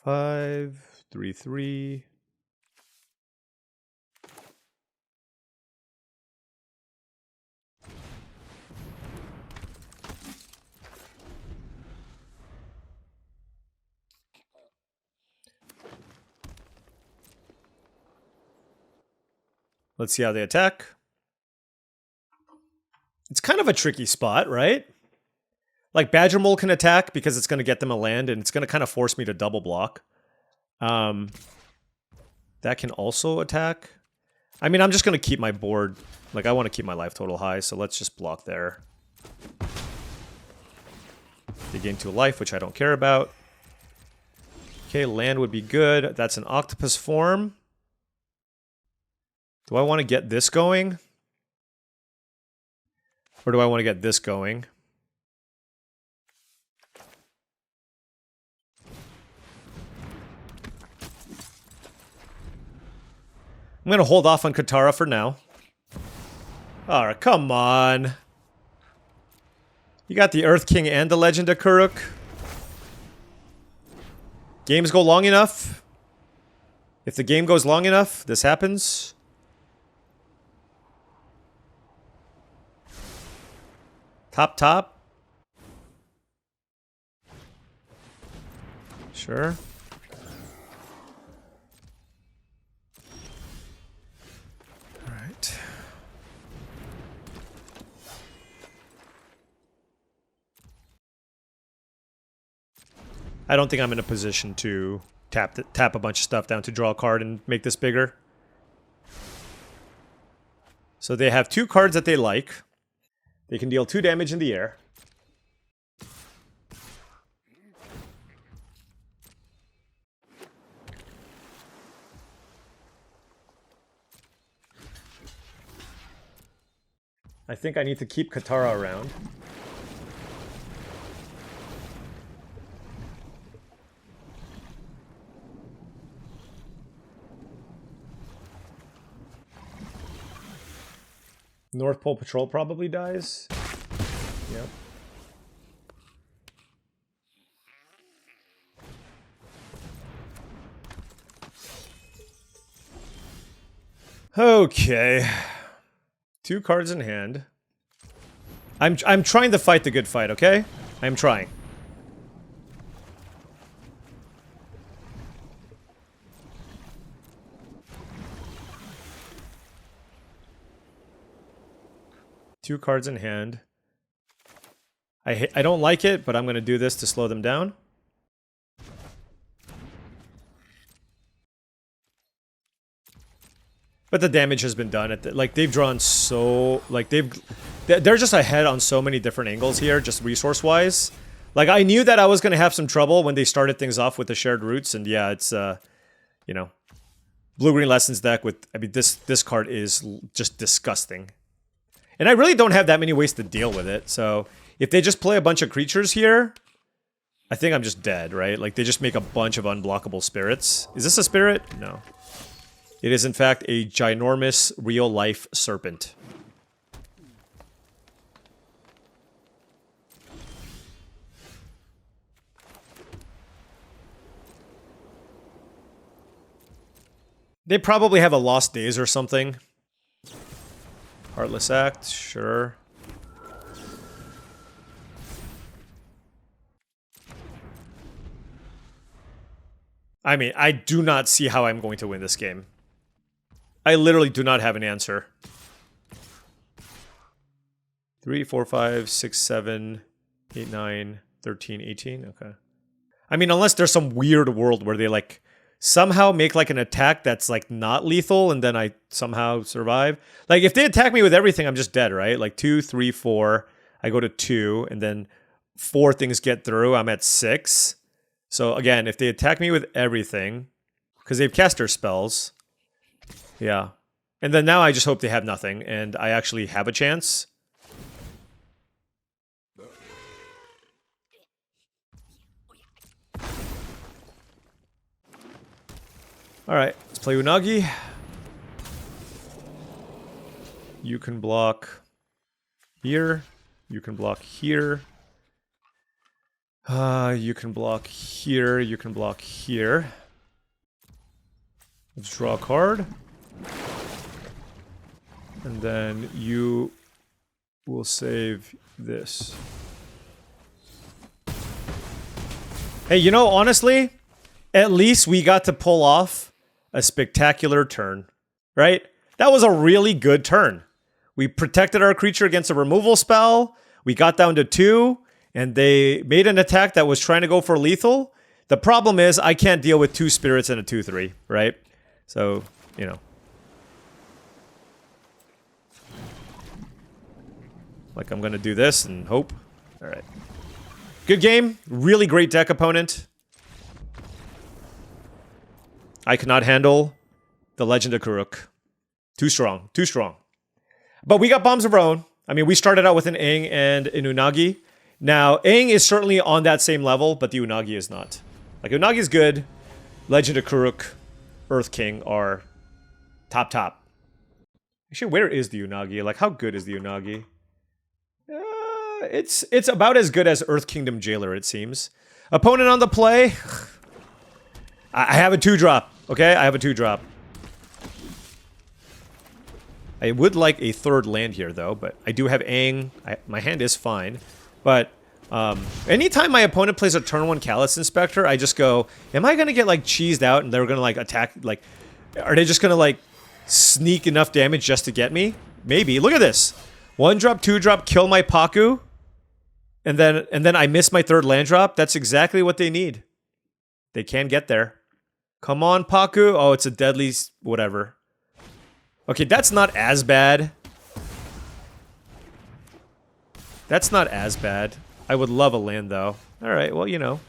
Five, 3, 3. Let's see how they attack. It's kind of a tricky spot, right? Like, Badger Mole can attack because it's going to get them a land, and it's going to kind of force me to double block. That can also attack. I mean, I'm just going to keep my board. Like, I want to keep my life total high, so let's just block there. They gain 2 life, which I don't care about. Okay, land would be good. That's an octopus form. Do I want to get this going? Or do I want to get this going? I'm going to hold off on Katara for now. Alright, come on. You got the Earth King and the Legend of Kuruk. Games go long enough. If the game goes long enough, this happens. Top. Sure. Alright. I don't think I'm in a position to tap a bunch of stuff down to draw a card and make this bigger. So they have 2 cards that they like. They can deal 2 damage in the air. I think I need to keep Katara around. North Pole Patrol probably dies. Yep. Okay. 2 cards in hand. I'm trying to fight the good fight, okay? I'm trying. Two cards in hand. I don't like it, but I'm going to do this to slow them down. But the damage has been done. Like, they've drawn so... Like, they're just ahead on so many different angles here, just resource-wise. Like, I knew that I was going to have some trouble when they started things off with the shared roots, and yeah, it's, you know... Blue-Green Lessons deck with... I mean, this card is just disgusting. And I really don't have that many ways to deal with it, so... If they just play a bunch of creatures here, I think I'm just dead, right? Like, they just make a bunch of unblockable spirits. Is this a spirit? No. It is, in fact, a ginormous real-life serpent. They probably have a Lost Days or something. Heartless Act, sure. I mean, I do not see how I'm going to win this game. I literally do not have an answer. 3, 4, 5, 6, 7, 8, 9, 13, 18. Okay. I mean, unless there's some weird world where they like somehow make like an attack that's like not lethal and then I somehow survive. Like if they attack me with everything, I'm just dead, right? Like 2, 3, 4. I go to 2 and then 4 things get through. I'm at 6. So again, if they attack me with everything, because they've cast their spells, yeah. And then now I just hope they have nothing, and I actually have a chance. Alright, let's play Unagi. You can block here. You can block here. You can block here, you can block here. Let's draw a card. And then you will save this. Hey, you know, honestly, at least we got to pull off a spectacular turn, right? That was a really good turn. We protected our creature against a removal spell. We got down to 2. And they made an attack that was trying to go for lethal. The problem is I can't deal with 2 spirits and a 2/3, right? So, you know. Like I'm going to do this and hope. All right. Good game. Really great deck opponent. I cannot handle the Legend of Kuruk. Too strong. Too strong. But we got bombs of our own. I mean, we started out with an Aang and an Unagi. Now, Aang is certainly on that same level, but the Unagi is not. Like, Unagi is good. Legend of Kuruk, Earth King are top. Actually, where is the Unagi? Like, how good is the Unagi? It's about as good as Earth Kingdom Jailer, it seems. Opponent on the play. I have a 2-drop, okay? I have a 2-drop. I would like a 3rd land here, though, but I do have Aang. My hand is fine. But anytime my opponent plays a turn 1 Callous Inspector, I just go, am I going to get, like, cheesed out and they're going to, like, attack, like, are they just going to, like, sneak enough damage just to get me? Maybe. Look at this. 1-drop, 2-drop, kill my Paku, and then I miss my 3rd land drop. That's exactly what they need. They can get there. Come on, Paku. Oh, it's a deadly whatever. Okay, that's not as bad. That's not as bad. I would love a land, though. Alright, well, you know.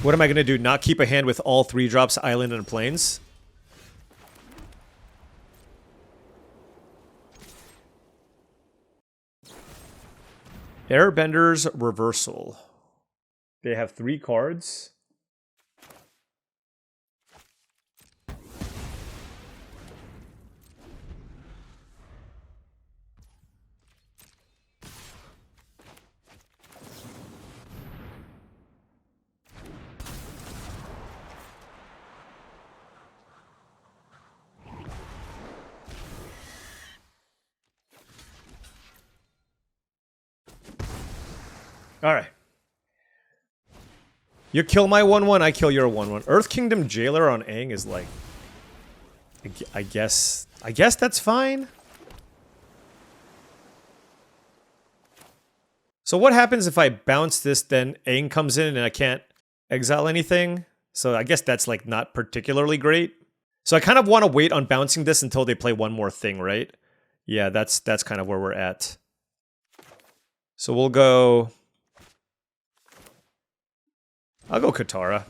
What am I going to do? Not keep a hand with all 3 drops, island, and plains? Airbender's Reversal. They have 3 cards. Alright. You kill my 1/1, I kill your 1/1. Earth Kingdom Jailer on Aang is like... I guess that's fine. So what happens if I bounce this, then Aang comes in and I can't exile anything? So I guess that's like not particularly great. So I kind of want to wait on bouncing this until they play one more thing, right? Yeah, that's kind of where we're at. So we'll go... I'll go Katara.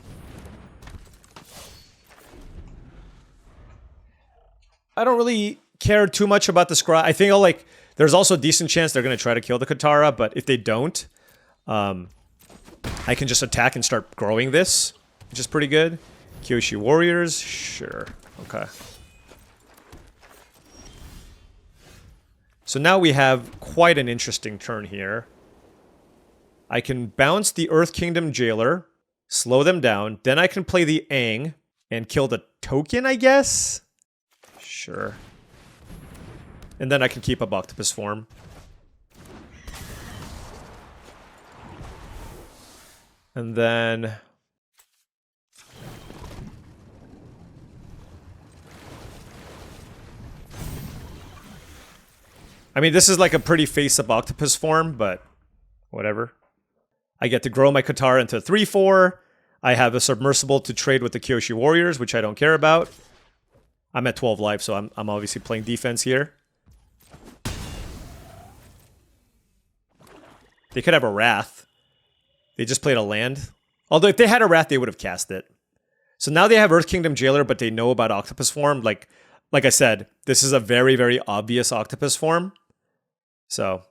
I don't really care too much about the Scry. I think I'll like... There's also a decent chance they're going to try to kill the Katara, but if they don't, I can just attack and start growing this, which is pretty good. Kyoshi Warriors, sure. Okay. So now we have quite an interesting turn here. I can bounce the Earth Kingdom Jailer, slow them down, then I can play the Aang and kill the token, I guess? Sure. And then I can keep up Octopus Form. And then... I mean, this is like a pretty face-up Octopus Form, but whatever. I get to grow my Katara into a 3-4. I have a Submersible to trade with the Kyoshi Warriors, which I don't care about. I'm at 12 life, so I'm obviously playing defense here. They could have a Wrath. They just played a land. Although if they had a Wrath, they would have cast it. So now they have Earth Kingdom Jailer, but they know about Octopus Form. Like I said, this is a very, very obvious Octopus Form. So...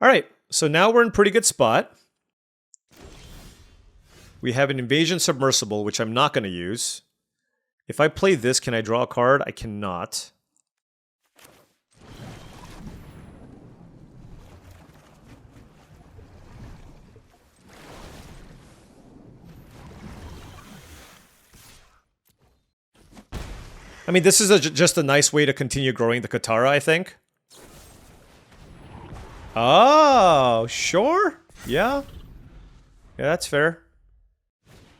Alright, so now we're in pretty good spot. We have an Invasion Submersible, which I'm not going to use. If I play this, can I draw a card? I cannot. I mean, this is just a nice way to continue growing the Katara, I think. Oh, sure. Yeah. Yeah, that's fair.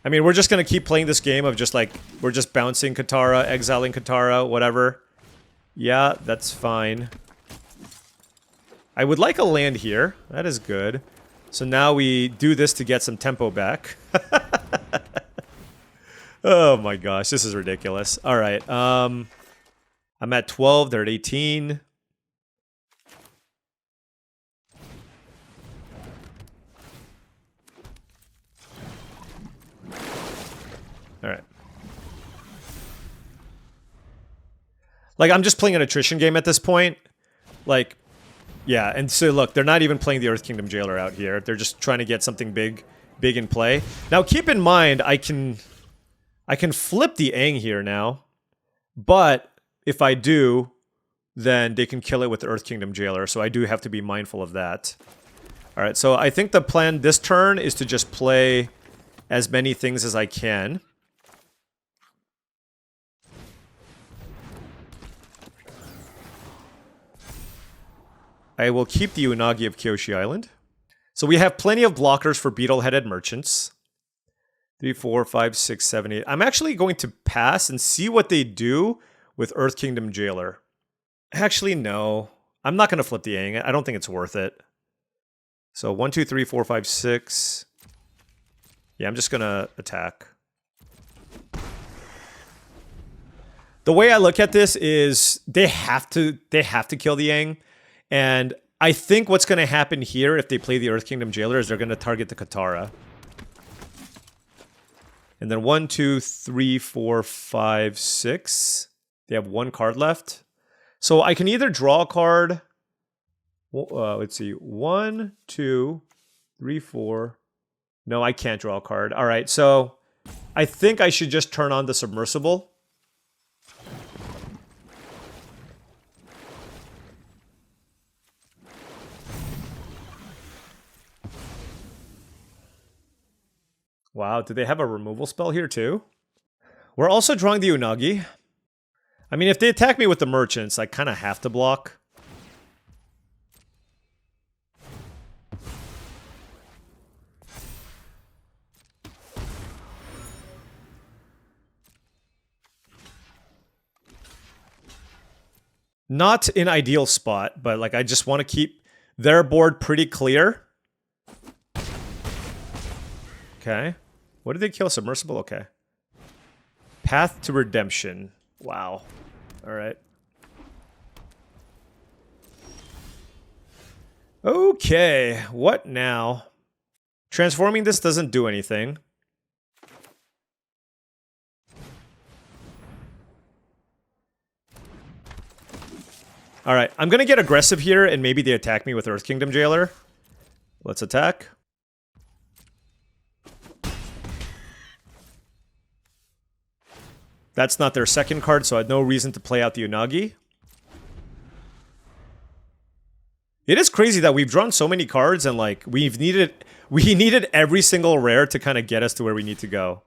I mean, we're just going to keep playing this game of just like, we're just bouncing Katara, exiling Katara, whatever. Yeah, that's fine. I would like a land here. That is good. So now we do this to get some tempo back. Oh my gosh, this is ridiculous. All right. I'm at 12, they're at 18. All right. Like, I'm just playing an attrition game at this point. Like, yeah, and so look, they're not even playing the Earth Kingdom Jailer out here. They're just trying to get something big in play. Now, keep in mind, I can flip the Aang here now, but if I do, then they can kill it with the Earth Kingdom Jailer, so I do have to be mindful of that. All right, so I think the plan this turn is to just play as many things as I can. I will keep the Unagi of Kyoshi Island. So we have plenty of blockers for beetle-headed merchants. 3, 4, 5, 6, 7, 8. I'm actually going to pass and see what they do with Earth Kingdom Jailer. Actually, no. I'm not going to flip the Aang. I don't think it's worth it. So 1, 2, 3, 4, 5, 6. Yeah, I'm just going to attack. The way I look at this is they have to kill the Aang. And I think what's going to happen here if they play the Earth Kingdom Jailer is they're going to target the Katara. And then 1, 2, 3, 4, 5, 6. They have one card left. So I can either draw a card. Let's see. 1, 2, 3, 4. No, I can't draw a card. All right, so I think I should just turn on the Submersible. Wow, do they have a removal spell here too? We're also drawing the Unagi. I mean, if they attack me with the merchants, I kind of have to block. Not an ideal spot, but like I just want to keep their board pretty clear. Okay. What did they kill? Submersible? Okay. Path to Redemption. Wow. Alright. Okay. What now? Transforming this doesn't do anything. Alright. I'm gonna get aggressive here and maybe they attack me with Earth Kingdom Jailer. Let's attack. That's not their second card, so I had no reason to play out the Unagi. It is crazy that we've drawn so many cards and like we needed every single rare to kind of get us to where we need to go.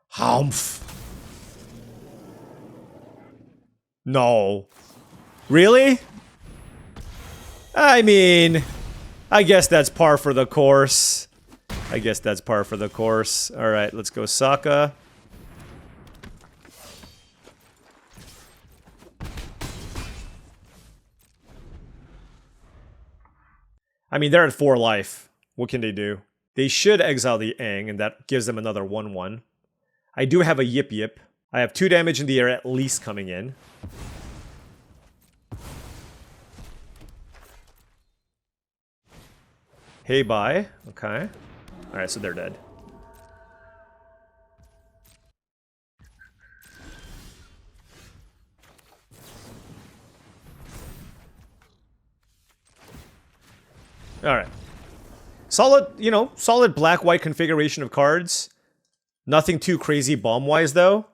Haumph. No. Really? I mean, I guess that's par for the course. Alright, let's go Sokka. I mean, they're at 4 life. What can they do? They should exile the Aang, and that gives them another 1/1. I do have a Yip Yip. I have 2 damage in the air at least coming in. Hey, bye. Okay. Alright, so they're dead. Alright. Solid, you know, solid black-white configuration of cards. Nothing too crazy bomb-wise, though.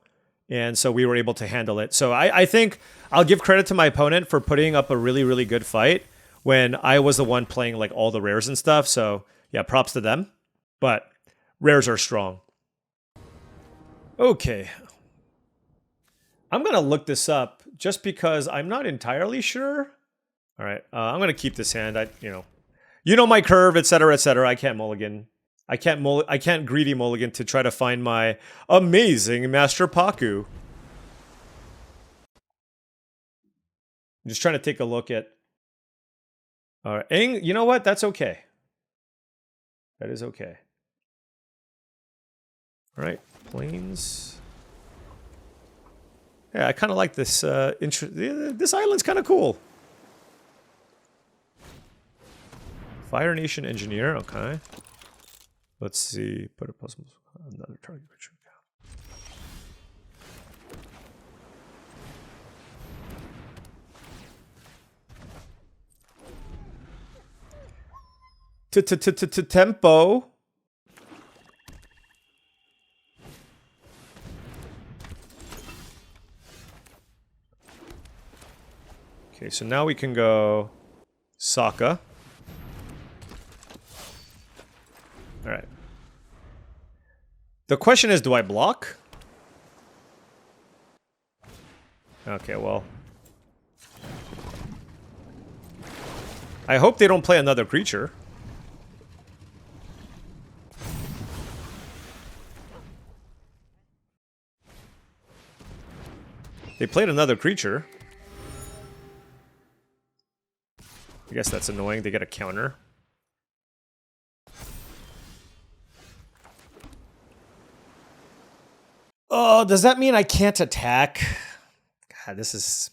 And so we were able to handle it. So I think I'll give credit to my opponent for putting up a really, really good fight when I was the one playing, like, all the rares and stuff. So, yeah, props to them. But rares are strong. Okay. I'm going to look this up just because I'm not entirely sure. Alright, I'm going to keep this hand. You know my curve, etc., etc. I can't mulligan. I can't greedy mulligan to try to find my amazing Master Paku. I'm just trying to take a look at... Alright, Aang, you know what? That's okay. That is okay. Alright, planes. Yeah, I kind of like this. This island's kind of cool. Fire Nation Engineer, okay. Let's see. Put a plus another target creature down. Tempo. Okay, so now we can go Sokka. Alright. The question is, do I block? Okay, well. I hope they don't play another creature. They played another creature. I guess that's annoying. They get a counter. Oh, does that mean I can't attack? God, this is...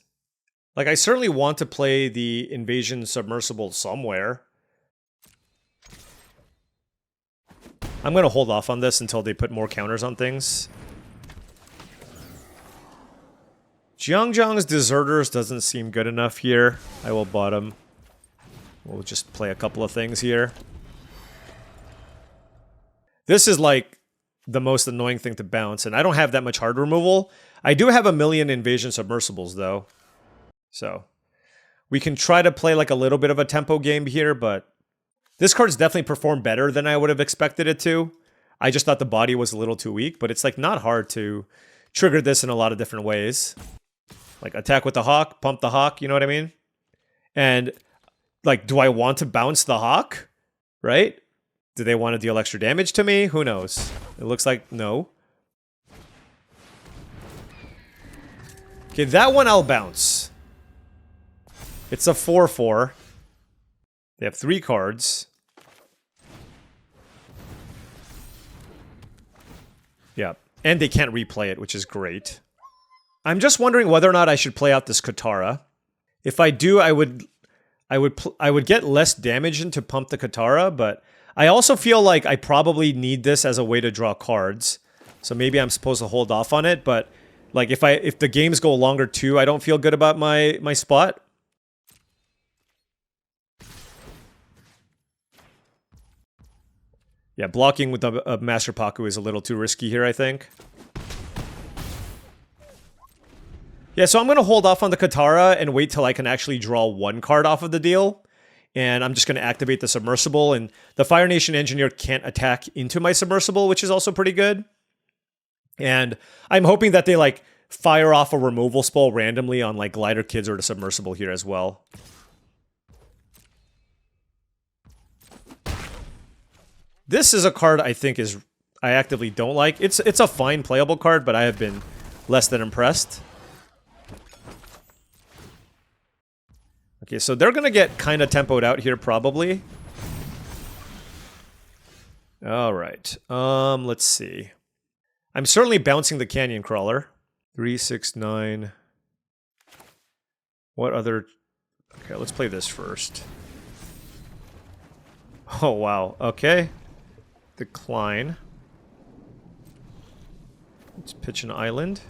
Like, I certainly want to play the Invasion Submersibles somewhere. I'm going to hold off on this until they put more counters on things. Jiangjiang's Deserters doesn't seem good enough here. I will bottom. We'll just play a couple of things here. This is like the most annoying thing to bounce, and I don't have that much hard removal. I do have a million Invasion Submersibles, though. So, we can try to play like a little bit of a tempo game here, but this card's definitely performed better than I would have expected it to. I just thought the body was a little too weak, but it's like not hard to trigger this in a lot of different ways. Like attack with the Hawk, pump the Hawk, you know what I mean? And like, do I want to bounce the Hawk? Right? Do they want to deal extra damage to me? Who knows? It looks like no. Okay, that one I'll bounce. It's a 4/4. They have 3 cards. Yeah, and they can't replay it, which is great. I'm just wondering whether or not I should play out this Katara. If I do, I would get less damage in to pump the Katara, but I also feel like I probably need this as a way to draw cards. So maybe I'm supposed to hold off on it, but like if the games go longer too, I don't feel good about my spot. Yeah, blocking with a Master Paku is a little too risky here, I think. Yeah, so I'm going to hold off on the Katara and wait till I can actually draw one card off of the deal. And I'm just going to activate the Submersible, and the Fire Nation Engineer can't attack into my Submersible, which is also pretty good. And I'm hoping that they, like, fire off a removal spell randomly on, like, Glider Kids or the Submersible here as well. This is a card I think I actively don't like. It's a fine playable card, but I have been less than impressed. Okay, so they're going to get kind of tempoed out here, probably. All right. Let's see. I'm certainly bouncing the Canyon Crawler. 3, 6, 9. What other... Okay, let's play this first. Oh, wow. Okay. Decline. Let's pitch an island.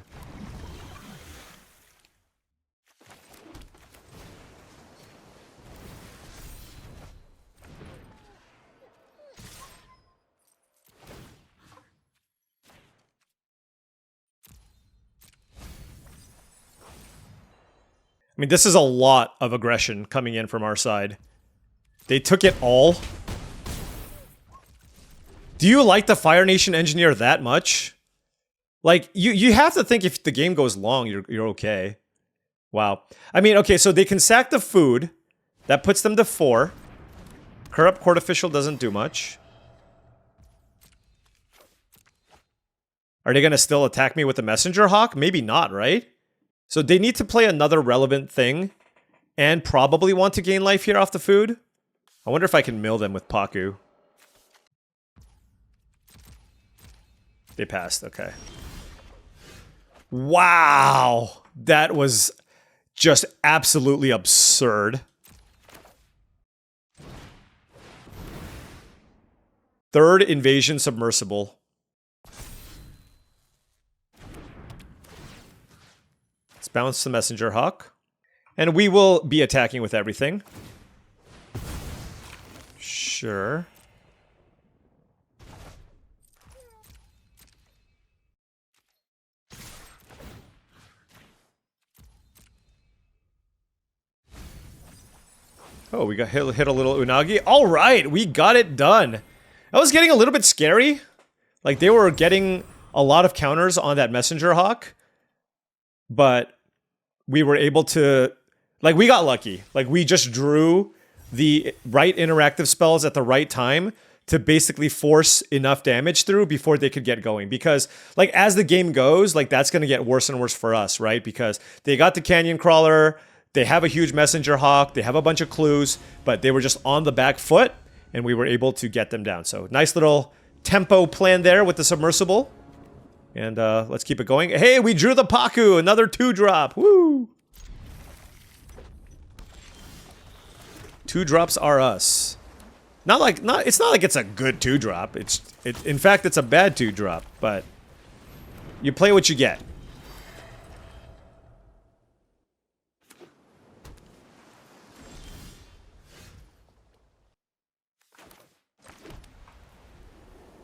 I mean, this is a lot of aggression coming in from our side. They took it all. Do you like the Fire Nation Engineer that much? Like, you have to think if the game goes long, you're okay. Wow. I mean, okay, so they can sack the food. That puts them to 4. Corrupt Court Official doesn't do much. Are they going to still attack me with the Messenger Hawk? Maybe not, right? So they need to play another relevant thing and probably want to gain life here off the food. I wonder if I can mill them with Paku. They passed, okay. Wow! That was just absolutely absurd. Third Invasion Submersible. Let's bounce the Messenger Hawk. And we will be attacking with everything. Sure. Oh, we got hit a little Unagi. All right, we got it done. That was getting a little bit scary. Like, they were getting a lot of counters on that Messenger Hawk. But we were able to... Like, we got lucky. Like, we just drew the right interactive spells at the right time to basically force enough damage through before they could get going. Because, like, as the game goes, like, that's going to get worse and worse for us, right? Because they got the Canyon Crawler... They have a huge Messenger Hawk. They have a bunch of clues, but they were just on the back foot, and we were able to get them down. So nice little tempo plan there with the Submersible. And let's keep it going. Hey, we drew the Paku, another 2-drop. Woo! 2-drops are us. It's not like it's a good 2-drop. In fact, it's a bad 2-drop, but you play what you get.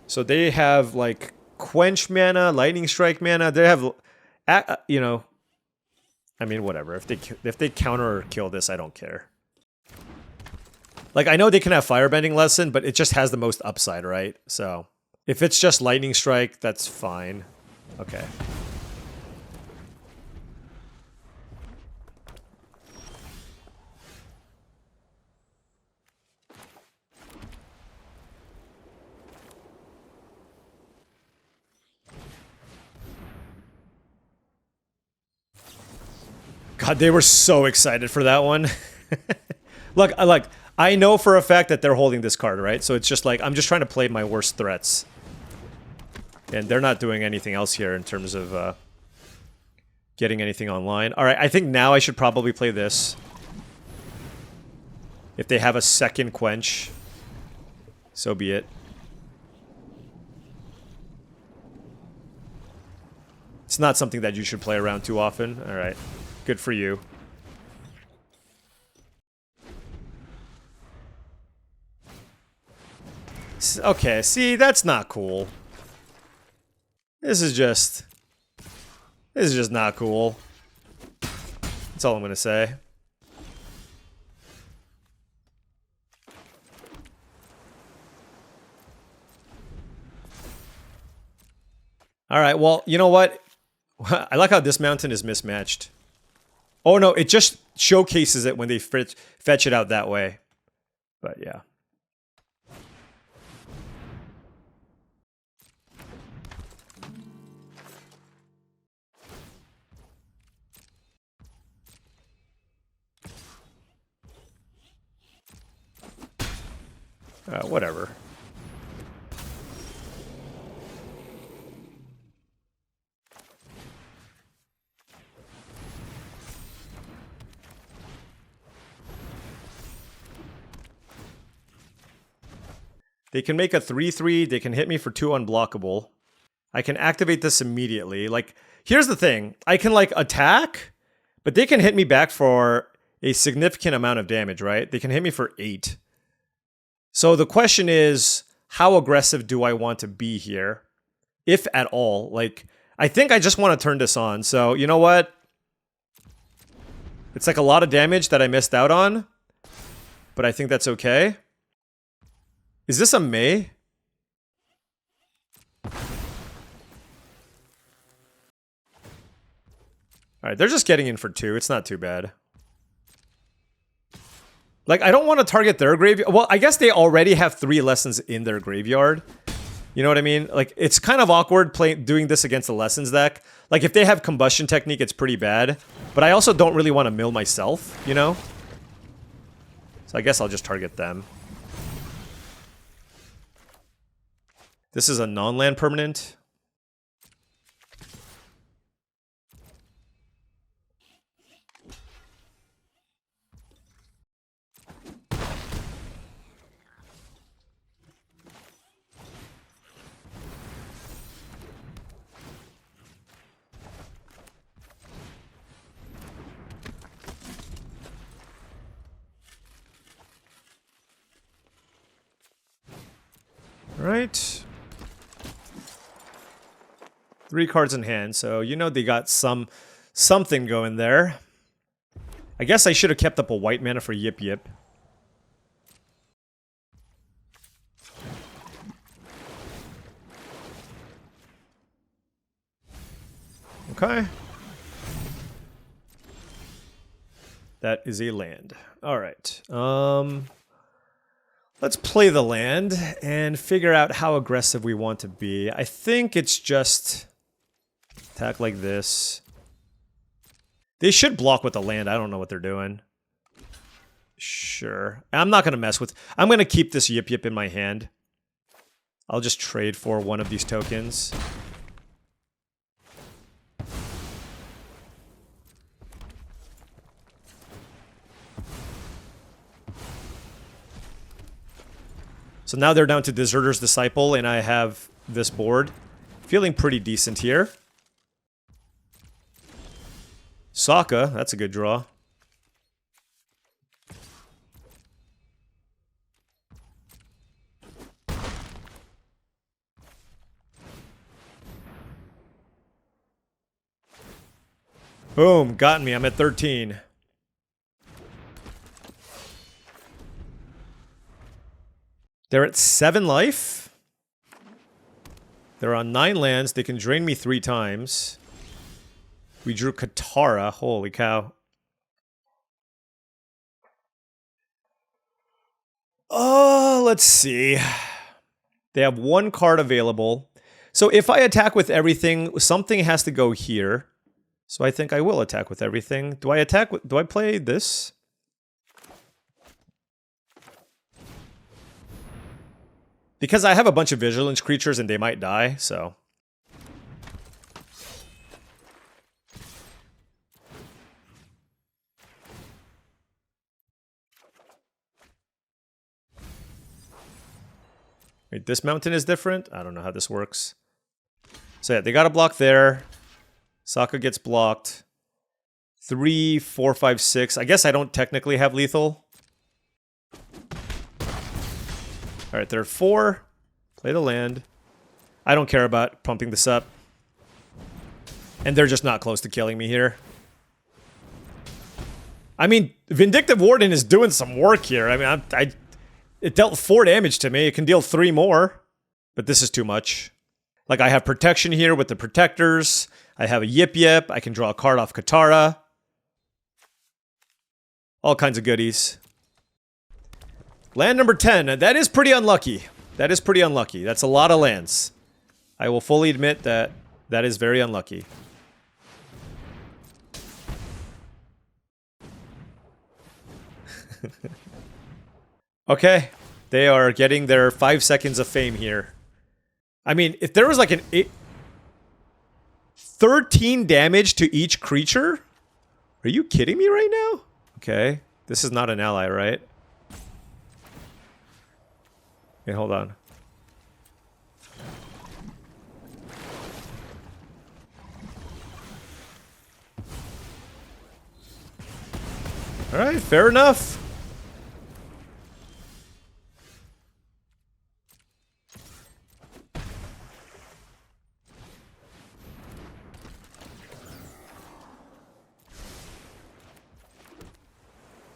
So they have, like, Quench mana, Lightning Strike mana. They have, you know... I mean, whatever. If they counter or kill this, I don't care. Like, I know they can have Firebending Lesson, but it just has the most upside, right? So, if it's just Lightning Strike, that's fine. Okay. God, they were so excited for that one. Look, I know for a fact that they're holding this card, right? So it's just like, I'm just trying to play my worst threats. And they're not doing anything else here in terms of getting anything online. Alright, I think now I should probably play this. If they have a second Quench, so be it. It's not something that you should play around too often. Alright. Good for you. Okay, see, that's not cool. This is just not cool. That's all I'm gonna say. Alright, well, you know what? I like how this mountain is mismatched. Oh no, it just showcases it when they fetch it out that way. But yeah. Whatever. They can make a 3/3, they can hit me for 2 unblockable. I can activate this immediately. Like, here's the thing. I can, like, attack, but they can hit me back for a significant amount of damage, right? They can hit me for 8. So the question is, how aggressive do I want to be here? If at all. Like, I think I just want to turn this on. So, you know what? It's like a lot of damage that I missed out on. But I think that's okay. Is this a May? Alright, they're just getting in for 2. It's not too bad. Like, I don't want to target their graveyard. Well, I guess they already have 3 lessons in their graveyard. You know what I mean? Like, it's kind of awkward doing this against the lessons deck. Like, if they have combustion technique, it's pretty bad. But I also don't really want to mill myself, you know? So I guess I'll just target them. This is a non-land permanent. Right. 3 cards in hand, so you know they got something going there. I guess I should have kept up a white mana for Yip Yip. Okay. That is a land. Alright. Let's play the land and figure out how aggressive we want to be. I think it's just attack like this. They should block with the land. I don't know what they're doing. Sure. I'm not going to mess with... I'm going to keep this Yip Yip in my hand. I'll just trade for one of these tokens. So now they're down to Deserter's Disciple, and I have this board. Feeling pretty decent here. Sokka, that's a good draw. Boom, got me. I'm at 13. They're at 7 life. They're on 9 lands. They can drain me 3 times. We drew Katara. Holy cow. Oh, let's see. They have 1 card available. So if I attack with everything, something has to go here. So I think I will attack with everything. Do I play this? Because I have a bunch of vigilance creatures and they might die, so. Wait, this mountain is different? I don't know how this works. So yeah, they got a block there. Sokka gets blocked. 3, 4, 5, 6. I guess I don't technically have lethal. Alright, they're 4. Play the land. I don't care about pumping this up. And they're just not close to killing me here. I mean, Vindictive Warden is doing some work here. I mean, it dealt 4 damage to me. It can deal 3 more. But this is too much. Like, I have protection here with the protectors. I have a Yip Yip. I can draw a card off Katara. All kinds of goodies. Land number 10. That is pretty unlucky. That is pretty unlucky. That's a lot of lands. I will fully admit that that is very unlucky. Okay. They are getting their 5 seconds of fame here. I mean, if there was like an 13 damage to each creature? Are you kidding me right now? Okay. This is not an ally, right? Okay, hold on. Alright, fair enough.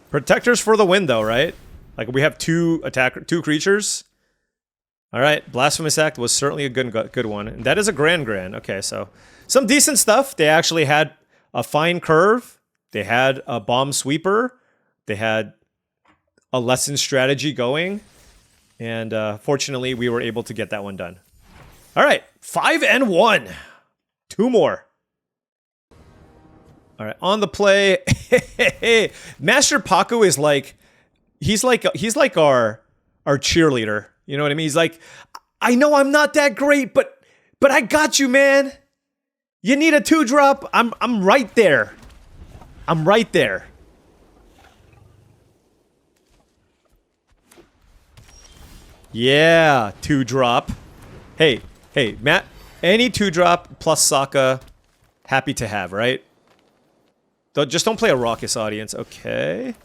Protectors for the win, though, right? Like, we have 2 creatures. All right, Blasphemous Act was certainly a good one. And that is a grand. Okay, so some decent stuff. They actually had a fine curve. They had a bomb sweeper. They had a lesson strategy going. And fortunately, we were able to get that one done. All right, 5 and 1. 2 more. All right, on the play. Master Paku is like, he's like our cheerleader. You know what I mean? He's like, I know I'm not that great, but I got you, man. You need a 2-drop. I'm right there. I'm right there. Yeah, 2-drop. Hey, Matt, any 2-drop plus Sokka, happy to have, right? Just don't play a raucous audience. Okay.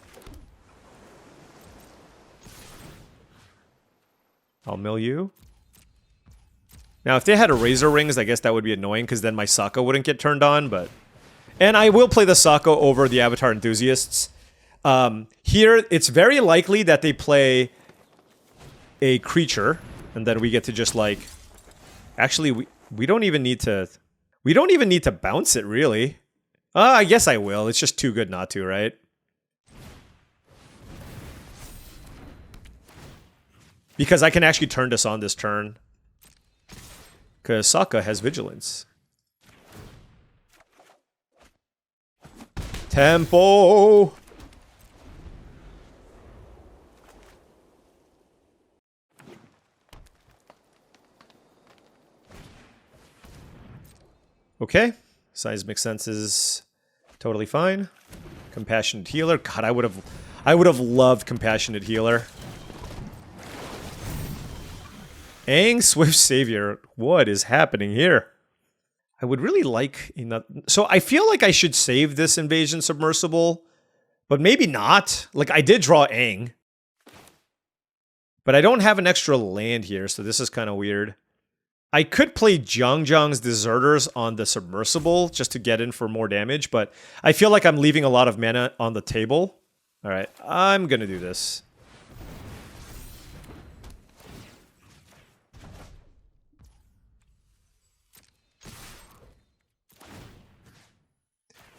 I'll mill you. Now, if they had a Razor Rings, I guess that would be annoying, because then my Sokka wouldn't get turned on, but... And I will play the Sokka over the Avatar Enthusiasts. Here, it's very likely that they play a creature, and then we get to just, like... Actually, we don't even need to... We don't even need to bounce it, really. I guess I will. It's just too good not to, right? Because I can actually turn this on this turn. Because Sokka has Vigilance. Tempo! Okay. Seismic Sense is totally fine. Compassionate Healer. God, I would have loved Compassionate Healer. Aang, Swift Savior. What is happening here? I would really like... So I feel like I should save this Invasion Submersible, but maybe not. Like, I did draw Aang. But I don't have an extra land here, so this is kind of weird. I could play Zhang's Deserters on the Submersible just to get in for more damage, but I feel like I'm leaving a lot of mana on the table. Alright, I'm gonna do this.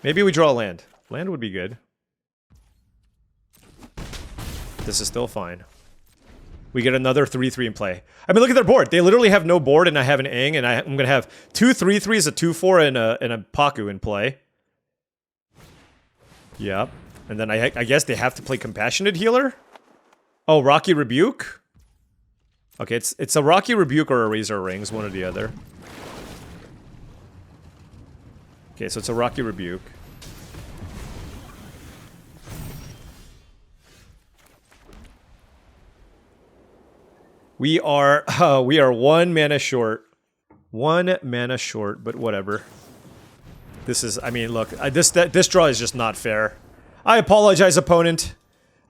Maybe we draw a land. Land would be good. This is still fine. We get another 3-3 in play. I mean, look at their board. They literally have no board, and I have an Aang, and I'm going to have 2 3-3s, a 2-4, and a Paku in play. Yep. And then I guess they have to play Compassionate Healer? Oh, Rocky Rebuke? Okay, it's a Rocky Rebuke or a Razor Rings, one or the other. Okay, so it's a Rocky Rebuke. We are 1 mana short. 1 mana short, but whatever. This is, I mean, look, this draw is just not fair. I apologize, opponent.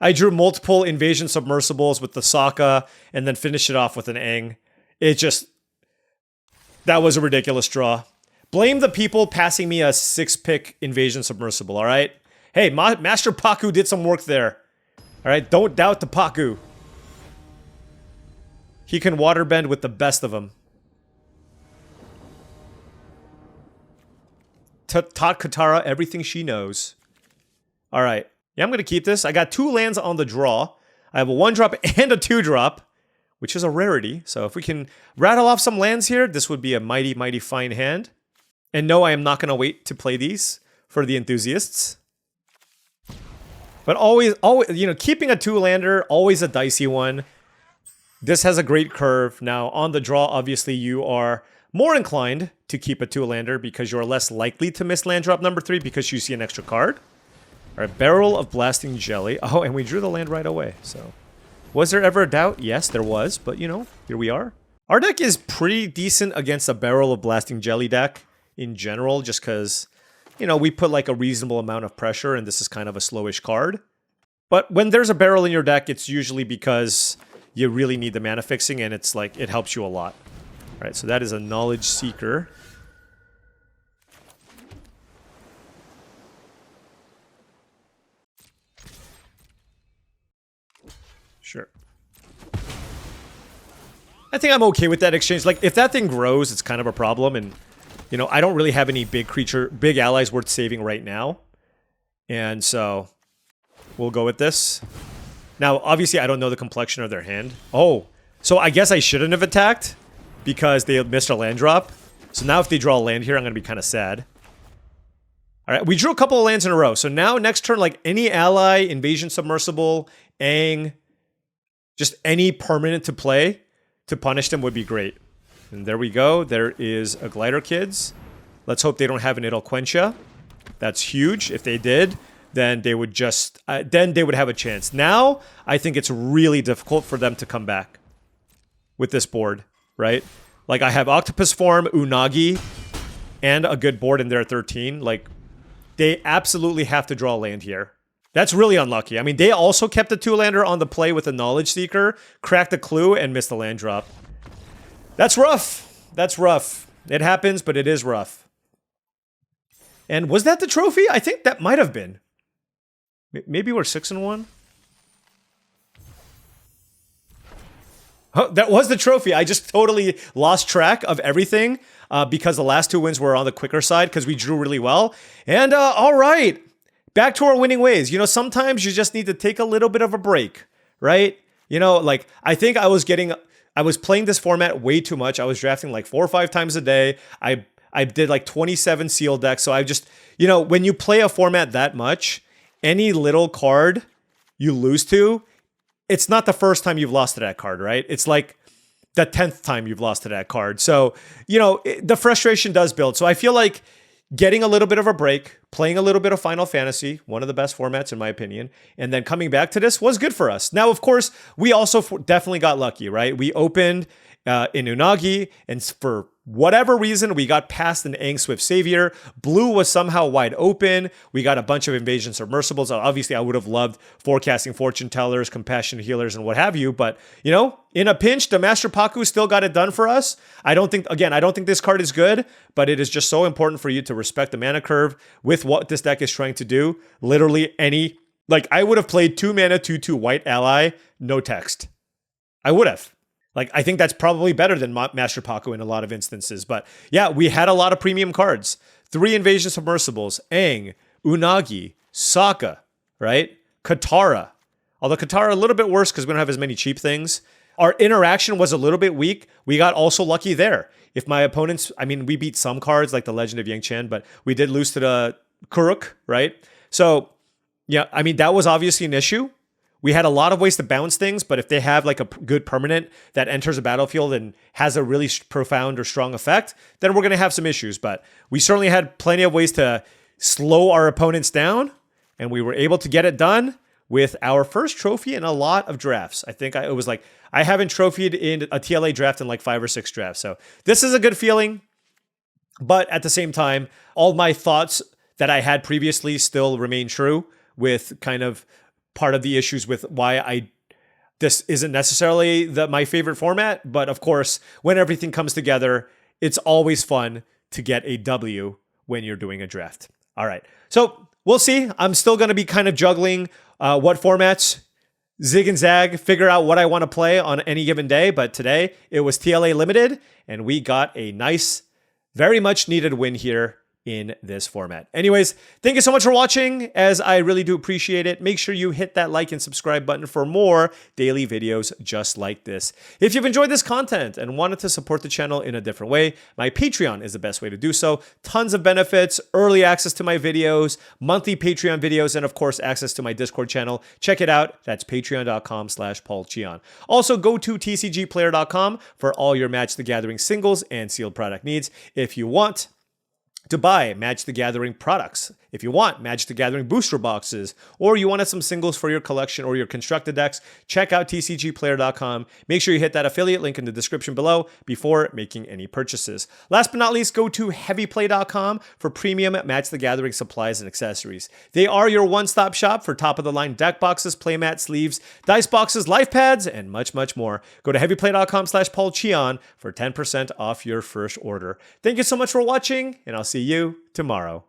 I drew multiple Invasion Submersibles with the Sokka, and then finished it off with an Aang. It just, that was a ridiculous draw. Blame the people passing me a 6-pick Invasion Submersible, all right? Hey, Master Paku did some work there. All right, don't doubt the Paku. He can waterbend with the best of them. Taught Katara everything she knows. All right. Yeah, I'm going to keep this. I got 2 lands on the draw. I have a 1-drop and a 2-drop, which is a rarity. So if we can rattle off some lands here, this would be a mighty, mighty fine hand. And no, I am not going to wait to play these for the enthusiasts. But always, you know, keeping a 2-lander, always a dicey one. This has a great curve. Now, on the draw, obviously, you are more inclined to keep a 2-lander because you're less likely to miss land drop number 3 because you see an extra card. All right, Barrel of Blasting Jelly. Oh, and we drew the land right away. So, was there ever a doubt? Yes, there was. But, you know, here we are. Our deck is pretty decent against a Barrel of Blasting Jelly deck in general, just because, you know, we put like a reasonable amount of pressure, and this is kind of a slowish card. But when there's a barrel in your deck, it's usually because you really need the mana fixing, and it's like, it helps you a lot. All right, so that is a Knowledge Seeker. Sure. I think I'm okay with that exchange. Like, if that thing grows, it's kind of a problem, and, you know, I don't really have any big allies worth saving right now. And so, we'll go with this. Now, obviously, I don't know the complexion of their hand. Oh, so I guess I shouldn't have attacked because they missed a land drop. So now if they draw a land here, I'm going to be kind of sad. All right, we drew a couple of lands in a row. So now next turn, like any ally, Invasion Submersible, Aang, just any permanent to play to punish them would be great. And there we go. There is a Glider Kids. Let's hope they don't have an Idolquentia. That's huge. If they did, then they would just, then they would have a chance. Now, I think it's really difficult for them to come back with this board, right? Like, I have Octopus Form, Unagi, and a good board in there at 13. Like, they absolutely have to draw land here. That's really unlucky. I mean, they also kept the 2-lander on the play with a Knowledge Seeker, cracked the clue, and missed the land drop. That's rough. That's rough. It happens, but it is rough. And was that the trophy? I think that might have been. Maybe we're 6-1. Oh, that was the trophy. I just totally lost track of everything because the last 2 wins were on the quicker side because we drew really well. And all right, back to our winning ways. You know, sometimes you just need to take a little bit of a break, right? You know, like, I think I was playing this format way too much. I was drafting like 4 or 5 times a day. I did like 27 seal decks. So I just, you know, when you play a format that much, any little card you lose to, it's not the first time you've lost to that card, right? It's like the 10th time you've lost to that card. So, you know, the frustration does build. So I feel like getting a little bit of a break, playing a little bit of Final Fantasy, one of the best formats in my opinion, and then coming back to this was good for us. Now, of course, we also definitely got lucky, right? We opened in Unagi, and for whatever reason, we got past an Aang Swift Savior. Blue was somehow wide open. We got a bunch of Invasion Submersibles. Obviously, I would have loved Forecasting Fortune Tellers, Compassionate Healers, and what have you. But, you know, in a pinch, the Master Paku still got it done for us. I don't think this card is good, but it is just so important for you to respect the mana curve with what this deck is trying to do. Literally any, like, I would have played 2 mana, 2/2 white ally, no text. I would have. Like, I think that's probably better than Master Paku in a lot of instances. But yeah, we had a lot of premium cards. 3 Invasion Submersibles, Aang, Unagi, Sokka, right? Katara. Although Katara a little bit worse because we don't have as many cheap things. Our interaction was a little bit weak. We got also lucky there. If my opponents, I mean, we beat some cards like the Legend of Yang Chen, but we did lose to the Kuruk, right? So, yeah, I mean, that was obviously an issue. We had a lot of ways to bounce things, but if they have like a good permanent that enters a battlefield and has a really profound or strong effect, then we're going to have some issues. But we certainly had plenty of ways to slow our opponents down, and we were able to get it done with our first trophy in a lot of drafts. I think it was like, I haven't trophied in a TLA draft in like 5 or 6 drafts. So this is a good feeling. But at the same time, all my thoughts that I had previously still remain true with kind of part of the issues with why this isn't necessarily my favorite format, but of course, when everything comes together, it's always fun to get a W when you're doing a draft. All right. So we'll see. I'm still going to be kind of juggling what formats, zig and zag, figure out what I want to play on any given day. But today it was TLA limited, and we got a nice, very much needed win here in this format. Anyways, thank you so much for watching, as I really do appreciate it. Make sure you hit that like and subscribe button for more daily videos just like this. If you've enjoyed this content and wanted to support the channel in a different way, my Patreon is the best way to do so. Tons of benefits, early access to my videos, monthly Patreon videos, and of course, access to my Discord channel. Check it out. That's patreon.com/paulcheon. Also, go to TCGplayer.com for all your Match the Gathering singles and sealed product needs. If you want to buy Match the Gathering products, if you want Match the Gathering booster boxes, or you wanted some singles for your collection or your constructed decks, check out TCGplayer.com. Make sure you hit that affiliate link in the description below before making any purchases. Last but not least, go to heavyplay.com for premium Match the Gathering supplies and accessories. They are your one-stop shop for top-of-the-line deck boxes, playmat, sleeves, dice boxes, life pads, and much, much more. Go to heavyplay.com/paulcheon for 10% off your first order. Thank you so much for watching, and I'll see you tomorrow.